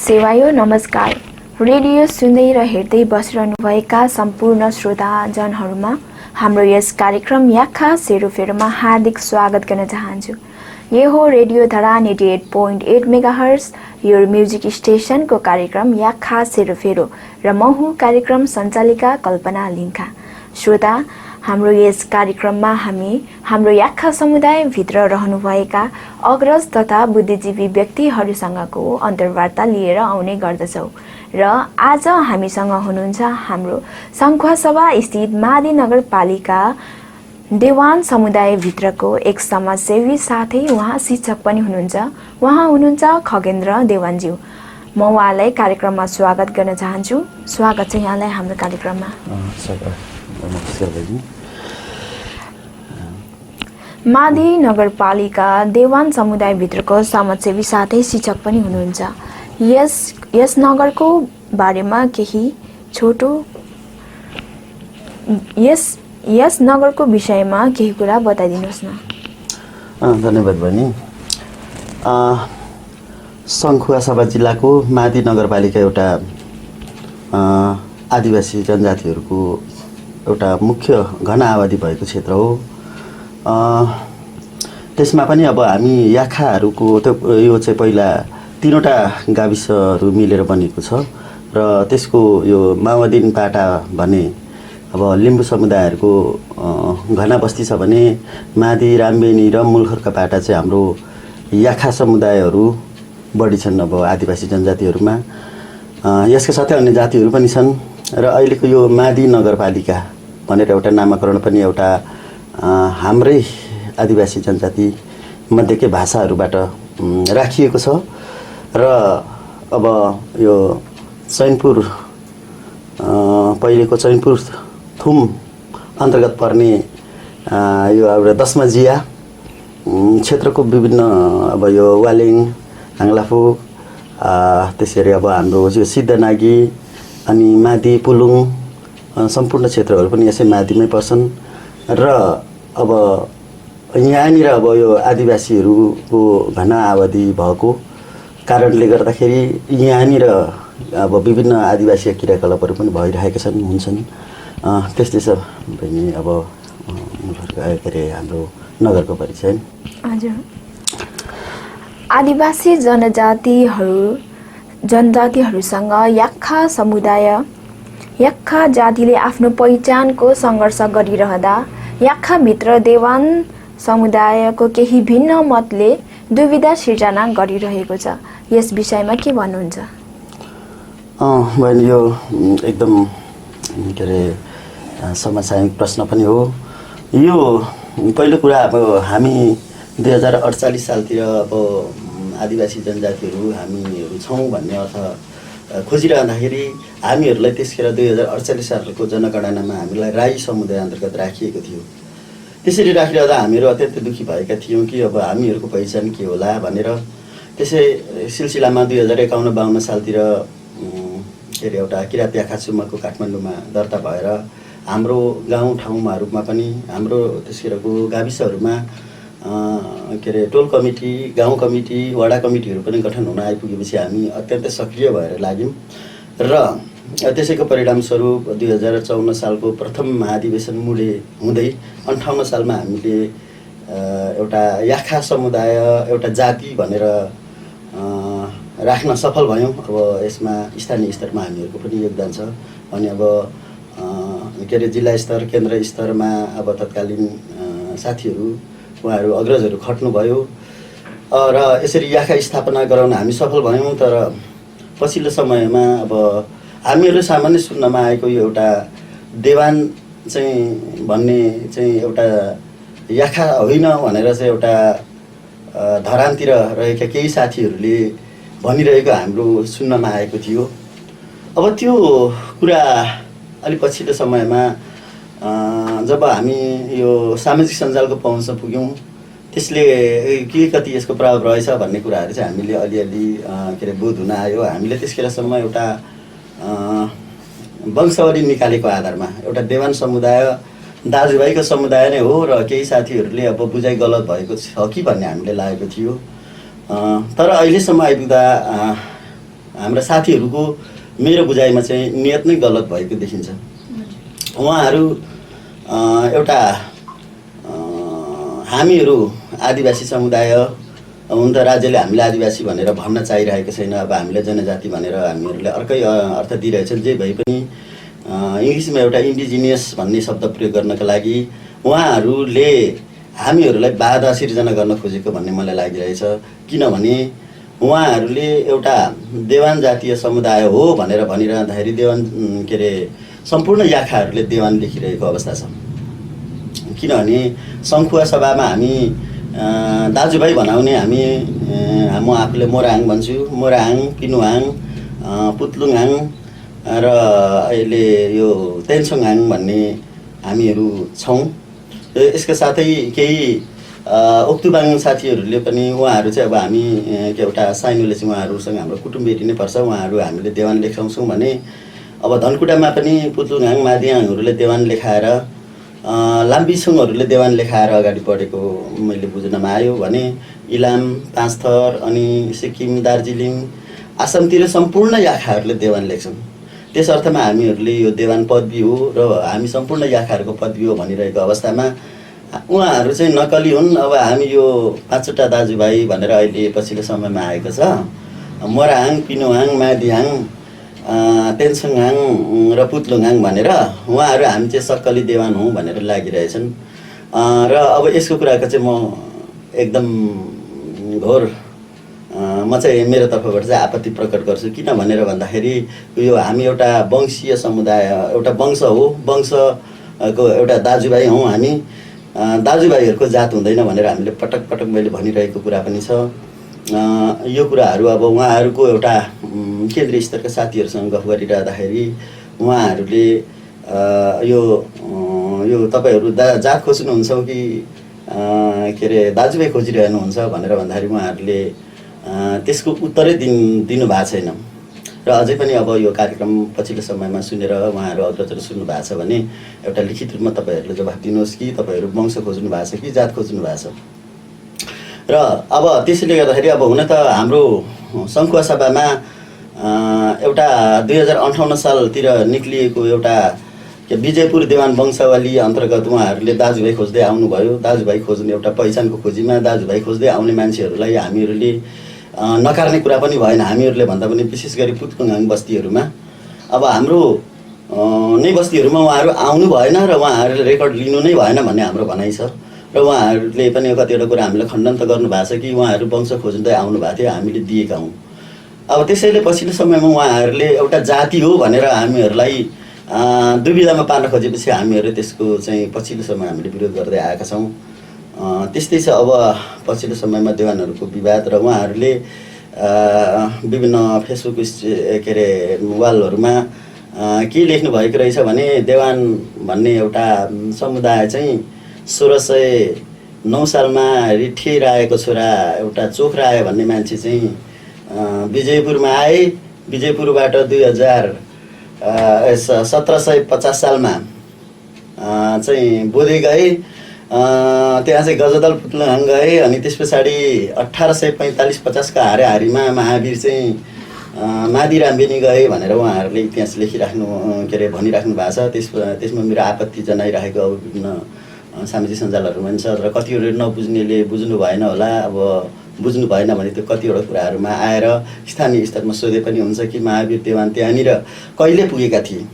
सेवायो नमस्कार। रेडियो सुन्दै र हेर्दै बसिरहनुभएका सम्पूर्ण श्रोताजनहरूमा हाम्रो यस कार्यक्रम याखा सेरोफेरोमा हार्दिक स्वागत गर्न चाहन्छु। यो हो रेडियो धरान 88.8 मेगाहर्ज यो म्युजिक स्टेशनको कार्यक्रम याखा सेरोफेरो र म हुँ कार्यक्रम सञ्चालिका कल्पना लिङ्खा। श्रोता, हाम्रो यस कार्यक्रममा हामी हाम्रो याखा समुदायभित्र रहनुभएका अग्रज तथा बुद्धिजीवी व्यक्तिहरूसँगको अन्तर्वार्ता लिएर आउने गर्दछौँ र आज हामीसँग हुनुहुन्छ हाम्रो सङ्खुवासभा स्थित मादी नगरपालिका देवान समुदायभित्रको एक समाजसेवी साथै उहाँ शिक्षक पनि हुनुहुन्छ। उहाँ हुनुहुन्छ खगेन्द्र देवानज्यू। म उहाँलाई कार्यक्रममा स्वागत गर्न चाहन्छु। स्वागत छ यहाँलाई हाम्रो कार्यक्रममा। मादी नगरपालिका देवान समुदायभित्रको समाजसेवी साथै शिक्षक पनि हुनुहुन्छ। यस नगरको बारेमा केही छोटो यस नगरको विषयमा केही कुरा बताइदिनुहोस् न। धन्यवाद बहिनी। सङ्खुवासभा जिल्लाको मादी नगरपालिका एउटा आदिवासी जनजातिहरूको एउटा मुख्य घन आबादी भएको क्षेत्र हो। त्यसमा पनि अब हामी याखाहरूको यो चाहिँ पहिला 3वटा गाविसहरू मिलेर बनेको छ र त्यसको यो माओवादी पाटा भने अब लिम्बू समुदायहरूको घना बस्ती छ भने मादी रामबेनी र मूलखर्का पाटा चाहिँ हाम्रो याखा समुदायहरू बढी छन् अब आदिवासी जनजातिहरूमा। यसका साथै अन्य जातिहरू पनि छन् र अहिलेको यो मादी नगरपालिका भनेर एउटा नामाकरण पनि एउटा हाम्रै आदिवासी जनजाति मध्येकै भाषाहरूबाट राखिएको छ र अब यो चैनपुर पहिलेको चैनपुर थुम अन्तर्गत पर्ने यो एउटा दशमजिया क्षेत्रको विभिन्न अब यो वालिङ हाङ्लाफुक त्यसरी अब हाम्रो यो सिद्धनागी अनि मादी पुलुङ सम्पूर्ण क्षेत्रहरू पनि यसै मादिमै पर्छन् र अब यहाँनिर अब यो आदिवासीहरूको घना आबादी भएको कारणले गर्दाखेरि यहाँनिर अब विभिन्न आदिवासी क्रियाकलापहरू पनि भइरहेका छन् हुन्छन्। त्यस्तै छ बहिनी अब के अरे हाम्रो नगरको परिचय। हजुर, आदिवासी जनजातिहरूसँग याक्खा जातिले आफ्नो पहिचानको सङ्घर्ष गरिरहँदा याक्खाभित्र देवान समुदायको केही भिन्न मतले दुविधा सिर्जना गरिरहेको छ। यस विषयमा के भन्नुहुन्छ? बहिनी, यो एकदम के अरे समसामयिक प्रश्न पनि हो। यो पहिलो कुरा अब हामी 2048 सालतिर अब आदिवासी जनजातिहरू हामीहरू छौँ भन्ने अर्थ खोजिरहँदाखेरि हामीहरूलाई त्यसखेर 2048 सालको जनगणनामा हामीलाई राई समुदाय अन्तर्गत राखिएको थियो। त्यसरी राखिरहँदा हामीहरू अत्यन्तै दुःखी भएका थियौँ कि अब हामीहरूको पहिचान के होला भनेर। त्यसै सिलसिलामा 2051-52 सालतिर के अरे एउटा किराँत याखा सुम्माको काठमाडौँमा दर्ता भएर हाम्रो गाउँठाउँहरूमा पनि हाम्रो त्यसखेरको गाविसहरूमा के अरे टोल कमिटी, गाउँ कमिटी, वडा कमिटीहरू पनि गठन हुन आइपुगेपछि हामी अत्यन्तै सक्रिय भएर लाग्यौँ र त्यसैको परिणामस्वरूप 2054 सालको प्रथम महाधिवेशन हुँदै 58 सालमा हामीले एउटा याखा समुदाय एउटा जाति भनेर राख्न सफल भयौँ। अब यसमा स्थानीय स्तरमा हामीहरूको पनि योगदान छ अनि अब के अरे जिल्ला स्तर केन्द्र स्तरमा अब तत्कालीन साथीहरू उहाँहरू अग्रजहरू खट्नुभयो र यसरी याखा स्थापना गराउन हामी सफल भयौँ। तर पछिल्लो समयमा अब हामीहरू सामान्य सुन्नमा आएको यो एउटा देवान चाहिँ भन्ने चाहिँ एउटा याखा होइन भनेर चाहिँ एउटा धरानतिर रहेका केही साथीहरूले भनिरहेको हाम्रो सुन्नमा आएको थियो। अब त्यो कुरा अलि पछिल्लो समयमा जब हामी यो सामाजिक सञ्जालको पहुँचमा पुग्यौँ त्यसले के कति यसको प्रभाव रहेछ भन्ने कुराहरू चाहिँ हामीले अलिअलि के अरे बोध हुन आयो। हामीले त्यसखेरसम्म एउटा वंशावली निकालेको आधारमा एउटा देवान समुदाय दाजुभाइको समुदाय नै हो र केही साथीहरूले अब बुझाइ गलत भएको छ कि भन्ने हामीले लागेको थियो। तर अहिलेसम्म आइपुग्दा हाम्रा साथीहरूको मेरो बुझाइमा चाहिँ नियत नै गलत भएको देखिन्छ। उहाँहरू एउटा हामीहरू आदिवासी समुदाय हुन त राज्यले हामीले आदिवासी भनेर भन्न चाहिरहेको छैन। अब हामीले जनजाति भनेर हामीहरूले अर्कै अर्थ दिइरहेछन्। जे भए पनि इङ्ग्लिसमा एउटा इन्डिजिनियस भन्ने शब्द प्रयोग गर्नका लागि उहाँहरूले हामीहरूलाई बाधा सिर्जना गर्न खोजेको भन्ने मलाई लागिरहेछ। किनभने उहाँहरूले एउटा देवान जातीय समुदाय हो भनेर भनिरहँदाखेरि देवान के अरे सम्पूर्ण याखाहरूले देवान लेखिरहेको अवस्था छ। किनभने सङ्खुवा सभामा हामी दाजुभाइ भनाउने हामी म आफूले मोराङ भन्छु, मोराङ, पिनुहाङ, पुतलुङहाङ र अहिले यो तेन्सोङहाङ भन्ने हामीहरू छौँ। यसका साथै केही ओक्तुबाङ साथीहरूले पनि उहाँहरू चाहिँ अब हामी एउटा साइनोले चाहिँ उहाँहरूसँग हाम्रो कुटुम्बेटी नै पर्छ। उहाँहरू हामीले देवान लेखाउँछौँ भने अब धनकुटामा पनि पुतलुङहाङ, मादियाङहरूले देवान लेखाएर लाम्बिछुङहरूले देवान लेखाएर अगाडि बढेको मैले बुझ्नमा आयो भने इलाम, पाँचथर अनि सिक्किम, दार्जिलिङ, आसामतिर सम्पूर्ण याखाहरूले देवान लेख्छन्। त्यस अर्थमा हामीहरूले यो देवान पदवी हो र हामी सम्पूर्ण याखाहरूको पदवी हो भनिरहेको अवस्थामा उहाँहरू चाहिँ नक्कली हुन्। अब हामी यो 5वटा दाजुभाइ भनेर अहिले पछिल्लो समयमा आएको छ, मोराङ, पिनुहाङ, मादिहाङ, तेन्सोङहाङ र पुतलुङहाङ भनेर उहाँहरू हामी चाहिँ सक्कली देवान हौँ भनेर लागिरहेछन्। र अब यसको कुराको चाहिँ म एकदम घोर म चाहिँ मेरो तर्फबाट चाहिँ आपत्ति प्रकट गर्छु। किन भनेर भन्दाखेरि यो हामी एउटा वंशीय समुदाय, एउटा वंश हो, वंशको एउटा दाजुभाइ हौँ हामी। दाजुभाइहरूको जात हुँदैन भनेर हामीले पटक पटक मैले भनिरहेको कुरा पनि छ। यो कुराहरू अब उहाँहरूको एउटा केन्द्रीय स्तरका साथीहरूसँग गफ गरिरहँदाखेरि उहाँहरूले यो तपाईँहरू जात खोज्नुहुन्छ कि के अरे दाजुभाइ खोजिरहनुहुन्छ भनेर भन्दाखेरि उहाँहरूले त्यसको उत्तरै दिनु भएको छैन। र अझै पनि अब यो कार्यक्रम पछिल्लो समयमा सुनेर उहाँहरू अग्रजहरू सुन्नु भएको छ भने एउटा लिखित रूपमा तपाईँहरूले जवाफ दिनुहोस् कि तपाईँहरू वंश खोज्नु भएको छ कि जात खोज्नु भएको छ। र अब त्यसैले गर्दाखेरि अब हुन त हाम्रो सङ्खुवा सभामा एउटा 2058 सालतिर निक्लिएको एउटा विजयपुर देवान वंशावली अन्तर्गत उहाँहरूले दाजुभाइ खोज्दै आउनुभयो। दाजुभाइ खोज्ने एउटा पहिचानको खोजीमा दाजुभाइ खोज्दै आउने मान्छेहरूलाई हामीहरूले नकार्ने कुरा पनि भएन। हामीहरूले भन्दा पनि विशेष गरी पुतलुङहाङ बस्तीहरूमा अब हाम्रो नै बस्तीहरूमा उहाँहरू आउनु भएन र उहाँहरूले रेकर्ड लिनु नै भएन भन्ने हाम्रो भनाइ छ। र उहाँहरूले पनि कतिवटा कुरा हामीलाई खण्डन त गर्नुभएको छ कि उहाँहरू वंश खोज्दै आउनु भएको थियो, हामीले दिएका हौँ। अब त्यसैले पछिल्लो समयमा उहाँहरूले एउटा जाति हो भनेर हामीहरूलाई दुविधामा पार्न खोजेपछि हामीहरू त्यसको चाहिँ पछिल्लो समय हामीले विरोध गर्दै आएका छौँ। त्यस्तै छ अब पछिल्लो समयमा देवानहरूको विवाद र उहाँहरूले विभिन्न फेसबुक के अरे वालहरूमा के लेख्नु भएको रहेछ भने देवान भन्ने एउटा समुदाय चाहिँ 1609 सालमा रिठे रायको छोरा एउटा चोख राय भन्ने मान्छे चाहिँ विजयपुरमा आए। विजयपुरबाट 1750 सालमा चाहिँ बोधे गए। त्यहाँ चाहिँ गजदल पुतलुङहाङ गए। अनि त्यस पछाडि 1845-50 का हाराहारीमा महावीर चाहिँ मादिराम्बेनी गए भनेर उहाँहरूले इतिहास लेखिराख्नु के अरे भनिराख्नु भएको छ। त्यसमा मेरो आपत्ति जनाइरहेको अब विभिन्न सामाजिक सञ्जालहरूमा पनि छ। र कतिवटा नबुझ्नेले बुझ्नु भएन होला। अब बुझ्नु भएन भने त्यो कतिवटा कुराहरूमा आएर स्थानीय स्तरमा सोधे पनि हुन्छ कि महावीर देवान त्यहाँनिर कहिले पुगेका थिए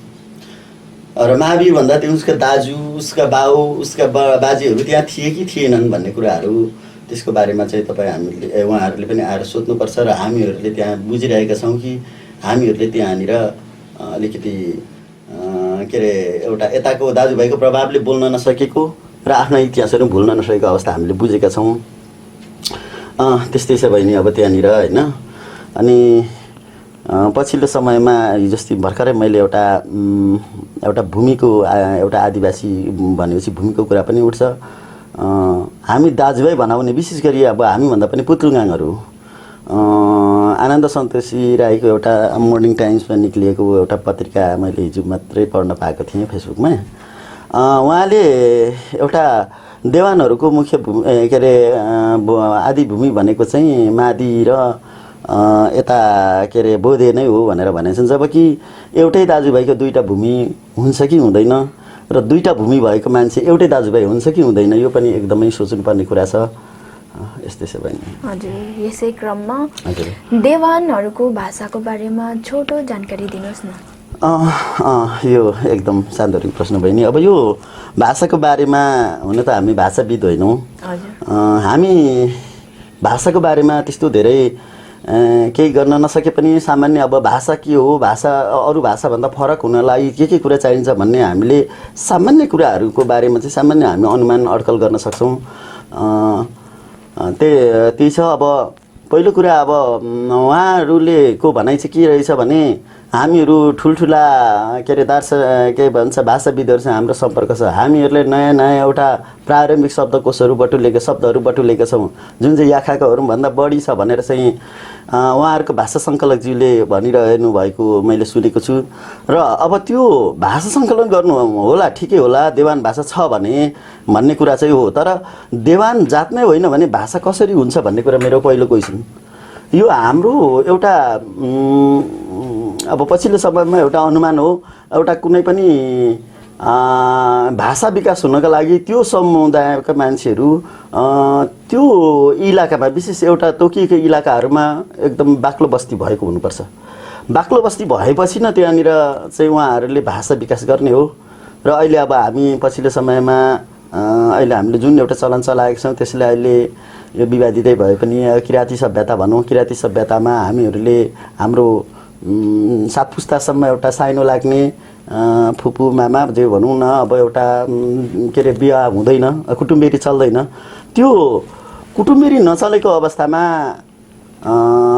र महावीर भन्दा त्यो उसका दाजु, उसका बाउ, उसका बाजेहरू त्यहाँ थिए कि थिएनन् भन्ने कुराहरू त्यसको बारेमा चाहिँ हामीले उहाँहरूले पनि आएर सोध्नुपर्छ। र हामीहरूले त्यहाँ बुझिरहेका छौँ कि हामीहरूले त्यहाँनिर अलिकति के अरे एउटा यताको दाजुभाइको प्रभावले बोल्न नसकेको र आफ्ना इतिहासहरू भुल्न नसकेको अवस्था हामीले बुझेका छौँ। त्यस्तै छ बहिनी अब त्यहाँनिर होइन। अनि पछिल्लो समयमा हिजोस्ति भर्खरै मैले एउटा भूमिको एउटा आदिवासी भनेपछि भूमिको कुरा पनि उठ्छ। हामी दाजुभाइ भनाउने विशेष गरी अब हामीभन्दा पनि पुतलुङहाङहरू आनन्द सन्तोषी राईको एउटा मर्निङ टाइम्समा निक्लिएको एउटा पत्रिका मैले हिजो मात्रै पढ्न पाएको थिएँ फेसबुकमा। उहाँले एउटा देवानहरूको मुख्य भूमि के अरे आदि भूमि भनेको चाहिँ मादी र यता के अरे बोधे नै हो भनेर भनेका छन्। जबकि एउटै दाजुभाइको दुईटा भूमि हुन्छ कि हुँदैन र दुईटा भूमि भएको मान्छे एउटै दाजुभाइ हुन्छ कि हुँदैन, यो पनि एकदमै सोच्नुपर्ने कुरा छ। यस्तै छ बहिनी। हजुर, यसै क्रममा हजुर देवानहरूको भाषाको बारेमा छोटो जानकारी दिनुहोस् न। यो एकदम सान्दर्भिक प्रश्न बहिनी। अब यो भाषाको बारेमा हुन त हामी भाषाविद होइनौँ। हामी भाषाको बारेमा त्यस्तो धेरै केही गर्न नसके पनि सामान्य अब भाषा के हो, भाषा अरू भाषाभन्दा फरक हुनलाई के कुरा चाहिन्छ भन्ने हामीले सामान्य कुराहरूको बारेमा चाहिँ सामान्य हामी अनुमान अड्कल गर्न सक्छौँ। त्यही छ। अब पहिलो कुरा अब उहाँहरूले को भनाइ चाहिँ के रहेछ भने हामीहरू ठुल्ठुला के अरे के भन्छ भाषाविदहरूसँग हाम्रो सम्पर्क छ। हामीहरूले नयाँ नयाँ एउटा प्रारम्भिक शब्दकोशहरू बटुलेका छौँ जुन चाहिँ याखाकोहरूभन्दा बढी छ भनेर चाहिँ उहाँहरूको भाषा सङ्कलकज्यूले भनिरहनु भएको मैले सुनेको छु। र अब त्यो भाषा सङ्कलन गर्नु होला, ठिकै होला, देवान भाषा छ भन्ने कुरा चाहिँ हो। तर देवान जात नै होइन भने भाषा कसरी हुन्छ भन्ने कुरा मेरो पहिलो क्वेसन। यो हाम्रो एउटा अब पछिल्लो समयमा एउटा अनुमान हो। एउटा कुनै पनि भाषा विकास हुनका लागि त्यो समुदायका मान्छेहरू त्यो इलाकामा विशेष एउटा तोकिएको इलाकाहरूमा एकदम बाक्लो बस्ती भएको हुनुपर्छ। बाक्लो बस्ती भएपछि न त्यहाँनिर चाहिँ उहाँहरूले भाषा विकास गर्ने हो। र अहिले अब हामी पछिल्लो समयमा अहिले हामीले जुन एउटा चलन चलाएका छौँ त्यसले अहिले यो विवादितै भए पनि किराँती सभ्यता भनौँ, किराँती सभ्यतामा हामीहरूले हाम्रो 7 पुस्तासम्म एउटा साइनो लाग्ने फुपू मामा जे भनौँ न, अब एउटा के अरे बिहा हुँदैन, कुटुम्बेरी चल्दैन। त्यो कुटुम्बेरी नचलेको अवस्थामा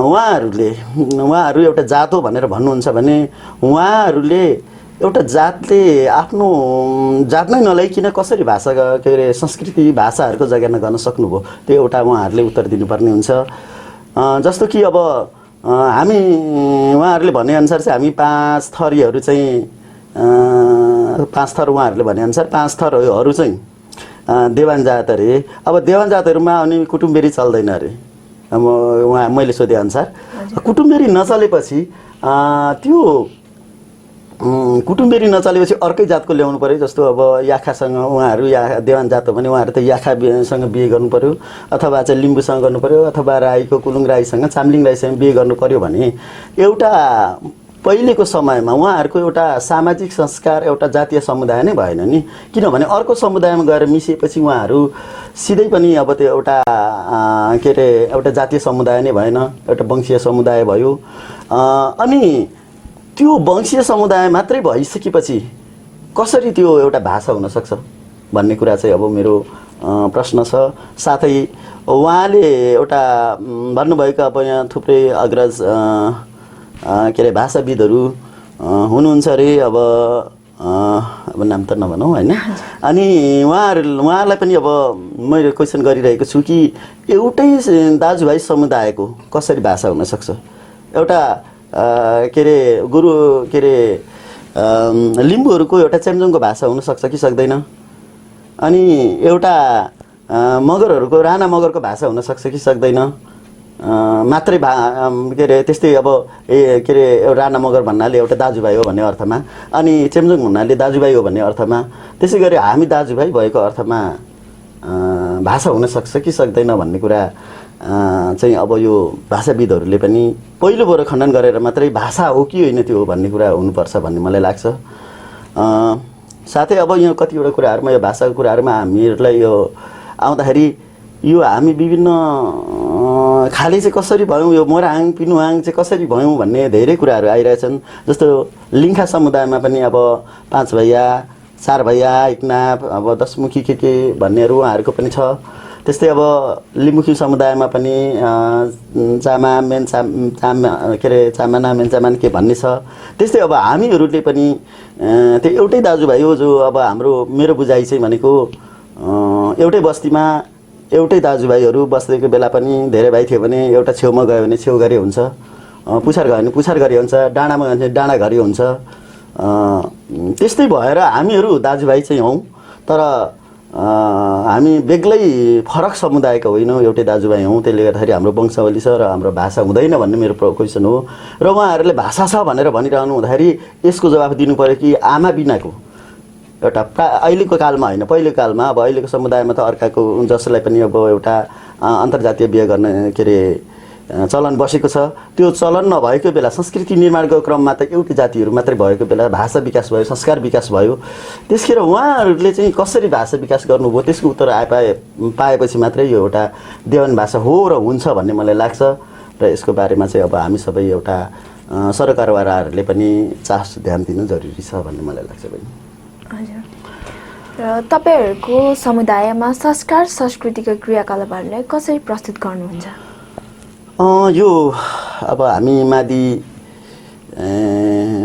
उहाँहरू एउटा जात हो भनेर भन्नुहुन्छ भने उहाँहरूले एउटा जातले आफ्नो जात नै नल्याइकन कसरी भाषा के अरे संस्कृति भाषाहरूको जगेर्ना गर्न सक्नुभयो, त्यो एउटा उहाँहरूले उत्तर दिनुपर्ने हुन्छ। जस्तो कि अब हामी उहाँहरूले भनेअनुसार चाहिँ हामी 5 थरीहरू चाहिँ 5 थर उहाँहरूले भनेअनुसार 5 थरहरू चाहिँ देवान जात अरे। अब देवान जातहरूमा अनि कुटुम्बेरी चल्दैन अरे। अब मैले सोधेअनुसार कुटुम्बेरी नचलेपछि त्यो कुटुम्बेरी नचलेपछि अर्कै जातको ल्याउनु पऱ्यो। जस्तो अब याखासँग उहाँहरू देवान जात हो भने उहाँहरू त याखासँग बिहे गर्नु पऱ्यो, अथवा चाहिँ लिम्बूसँग गर्नु पऱ्यो, अथवा राईको कुलुङ राईसँग चाम्लिङ राईसँग बिहे गर्नु पऱ्यो भने एउटा पहिलेको समयमा उहाँहरूको एउटा सामाजिक संस्कार एउटा जातीय समुदाय नै भएन नि। किनभने अर्को समुदायमा गएर मिसिएपछि उहाँहरू सिधै पनि अब त्यो एउटा के अरे एउटा जातीय समुदाय नै भएन, एउटा वंशीय समुदाय भयो। अनि त्यो वंशीय समुदाय मात्रै भइसकेपछि कसरी त्यो एउटा भाषा हुनसक्छ भन्ने कुरा चाहिँ अब मेरो प्रश्न छ। साथै उहाँले एउटा भन्नुभएको अब यहाँ थुप्रै अग्रज के अरे भाषाविदहरू हुनुहुन्छ अरे। अब नाम त नभनौँ होइन। अनि उहाँहरूलाई पनि अब मैले क्वेसन गरिरहेको छु कि एउटै दाजुभाइ समुदायको कसरी भाषा हुनसक्छ। एउटा के अरे गुरु के अरे लिम्बूहरूको एउटा चेम्जोङको भाषा हुनसक्छ कि सक्दैन। अनि एउटा मगरहरूको राणा मगरको भाषा हुनसक्छ कि सक्दैन। मात्रै के अरे त्यस्तै अब के अरे राणा मगर भन्नाले एउटा दाजुभाइ हो भन्ने अर्थमा, अनि चेम्जोङ भन्नाले दाजुभाइ हो भन्ने अर्थमा, त्यसै गरी हामी दाजुभाइ भएको अर्थमा भाषा हुनसक्छ कि सक्दैन भन्ने कुरा चाहिँ अब यो भाषाविदहरूले पनि पहिलो बरु खण्डन गरेर मात्रै भाषा हो कि होइन त्यो भन्ने कुरा हुनुपर्छ भन्ने मलाई लाग्छ। साथै अब यो कतिवटा कुराहरूमा यो भाषाको कुराहरूमा हामीहरूलाई यो आउँदाखेरि यो हामी विभिन्न खाले चाहिँ कसरी भयौँ, यो मोराङ पिनुहाङ चाहिँ कसरी भयौँ भन्ने धेरै कुराहरू आइरहेछन्। जस्तो लिङ्खा समुदायमा पनि अब 5 भैया 4 भैया एकनाथ अब 10 मुखी के भन्नेहरू उहाँहरूको पनि छ। त्यस्तै अब लिम्बुखी समुदायमा पनि चामा मेन चामा के अरे चामाना मेन चामान के भन्ने छ। त्यस्तै अब हामीहरूले पनि त्यो एउटै दाजुभाइ हो जो अब हाम्रो मेरो बुझाइ चाहिँ भनेको एउटै बस्तीमा एउटै दाजुभाइहरू बसेको बेला पनि धेरै भाइ थियो भने एउटा छेउमा गयो भने छेउ गरी हुन्छ, पुछार गयो भने पुछार गरी हुन्छ, डाँडामा गयो भने डाँडा घरी हुन्छ। त्यस्तै भएर हामीहरू दाजुभाइ चाहिँ हौँ। तर हामी बेग्लै फरक समुदायका होइनौँ, एउटै दाजुभाइ हौँ। त्यसले गर्दाखेरि हाम्रो वंशावली छ र हाम्रो भाषा हुँदैन भन्ने मेरो क्वेसन हो। र उहाँहरूले भाषा छ भनेर भनिरहनु हुँदाखेरि यसको जवाफ दिनु पऱ्यो कि आमा बिनाको एउटा अहिलेको कालमा होइन, पहिलेको कालमा अब अहिलेको समुदायमा त अर्काको जसलाई पनि अब एउटा अन्तर्जातीय बिहे गर्ने के अरे चलन बसेको छ। त्यो चलन नभएको बेला संस्कृति निर्माणको क्रममा त एउटै जातिहरू मात्रै भएको बेला भाषा विकास भयो, संस्कार विकास भयो। त्यसखेर उहाँहरूले चाहिँ कसरी भाषा विकास गर्नुभयो त्यसको उत्तर पाएपछि मात्रै यो एउटा देवन भाषा हो र हुन्छ भन्ने मलाई लाग्छ। र यसको बारेमा चाहिँ अब हामी सबै एउटा सरकारवालाहरूले पनि चासो ध्यान दिनु जरुरी छ भन्ने मलाई लाग्छ बहिनी। हजुर। र तपाईहरूको समुदायमा संस्कार संस्कृतिका क्रियाकलापहरूलाई कसरी प्रस्तुत गर्नुहुन्छ? यो अब हामी मादी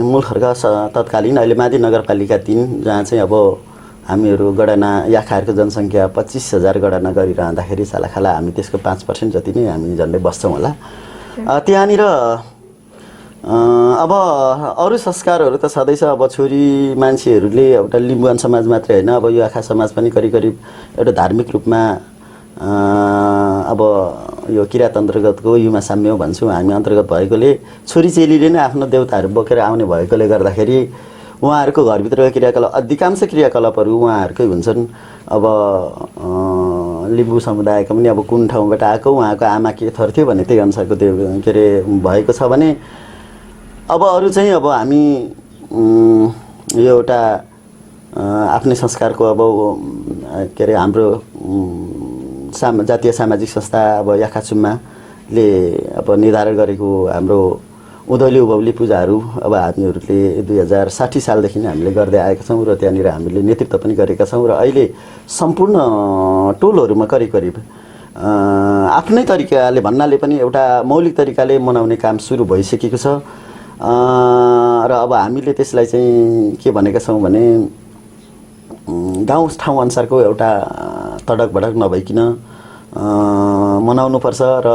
मूलखर्का तत्कालीन अहिले मादी नगरपालिका 3 जहाँ चाहिँ अब हामीहरू गणना याखाहरूको जनसङ्ख्या 25,000 गणना गरिरहँदाखेरि सालाखाला हामी त्यसको 5% जति नै हामी झन्डै बस्छौँ होला। त्यहाँनिर अब अरू संस्कारहरू त छँदैछ। अब छोरी मान्छेहरूले एउटा लिम्बुवान समाज मात्रै होइन, अब यो आखा समाज पनि करिब करिब एउटा धार्मिक रूपमा अब यो किरात अन्तर्गतको युमा साम्य भन्छौँ हामी अन्तर्गत भएकोले छोरी चेलीले नै आफ्नो देवताहरू बोकेर आउने भएकोले गर्दाखेरि उहाँहरूको घरभित्रको क्रियाकलाप अधिकांश क्रियाकलापहरू उहाँहरूकै हुन्छन्। अब लिम्बू समुदायको पनि अब कुन ठाउँबाट आएको, उहाँको आमा के थर थियो भन्ने त्यही अनुसारको त्यो के अरे भएको छ भने अब अरू चाहिँ अब हामी यो एउटा आफ्नै संस्कारको अब के अरे हाम्रो जातीय सामाजिक संस्था अब याखाचुम्माले अब निर्धारण गरेको हाम्रो उधौली उभौली पूजाहरू अब हामीहरूले 2060 सालदेखि नै हामीले गर्दै आएका छौँ र त्यहाँनिर हामीले नेतृत्व पनि गरेका छौँ। र अहिले सम्पूर्ण टोलहरूमा करिब करिब आफ्नै तरिकाले भन्नाले पनि एउटा मौलिक तरिकाले मनाउने काम सुरु भइसकेको छ। र अब हामीले त्यसलाई चाहिँ के भनेका छौँ भने गाउँ ठाउँ अनुसारको एउटा तडक भडक नभइकन मनाउनुपर्छ र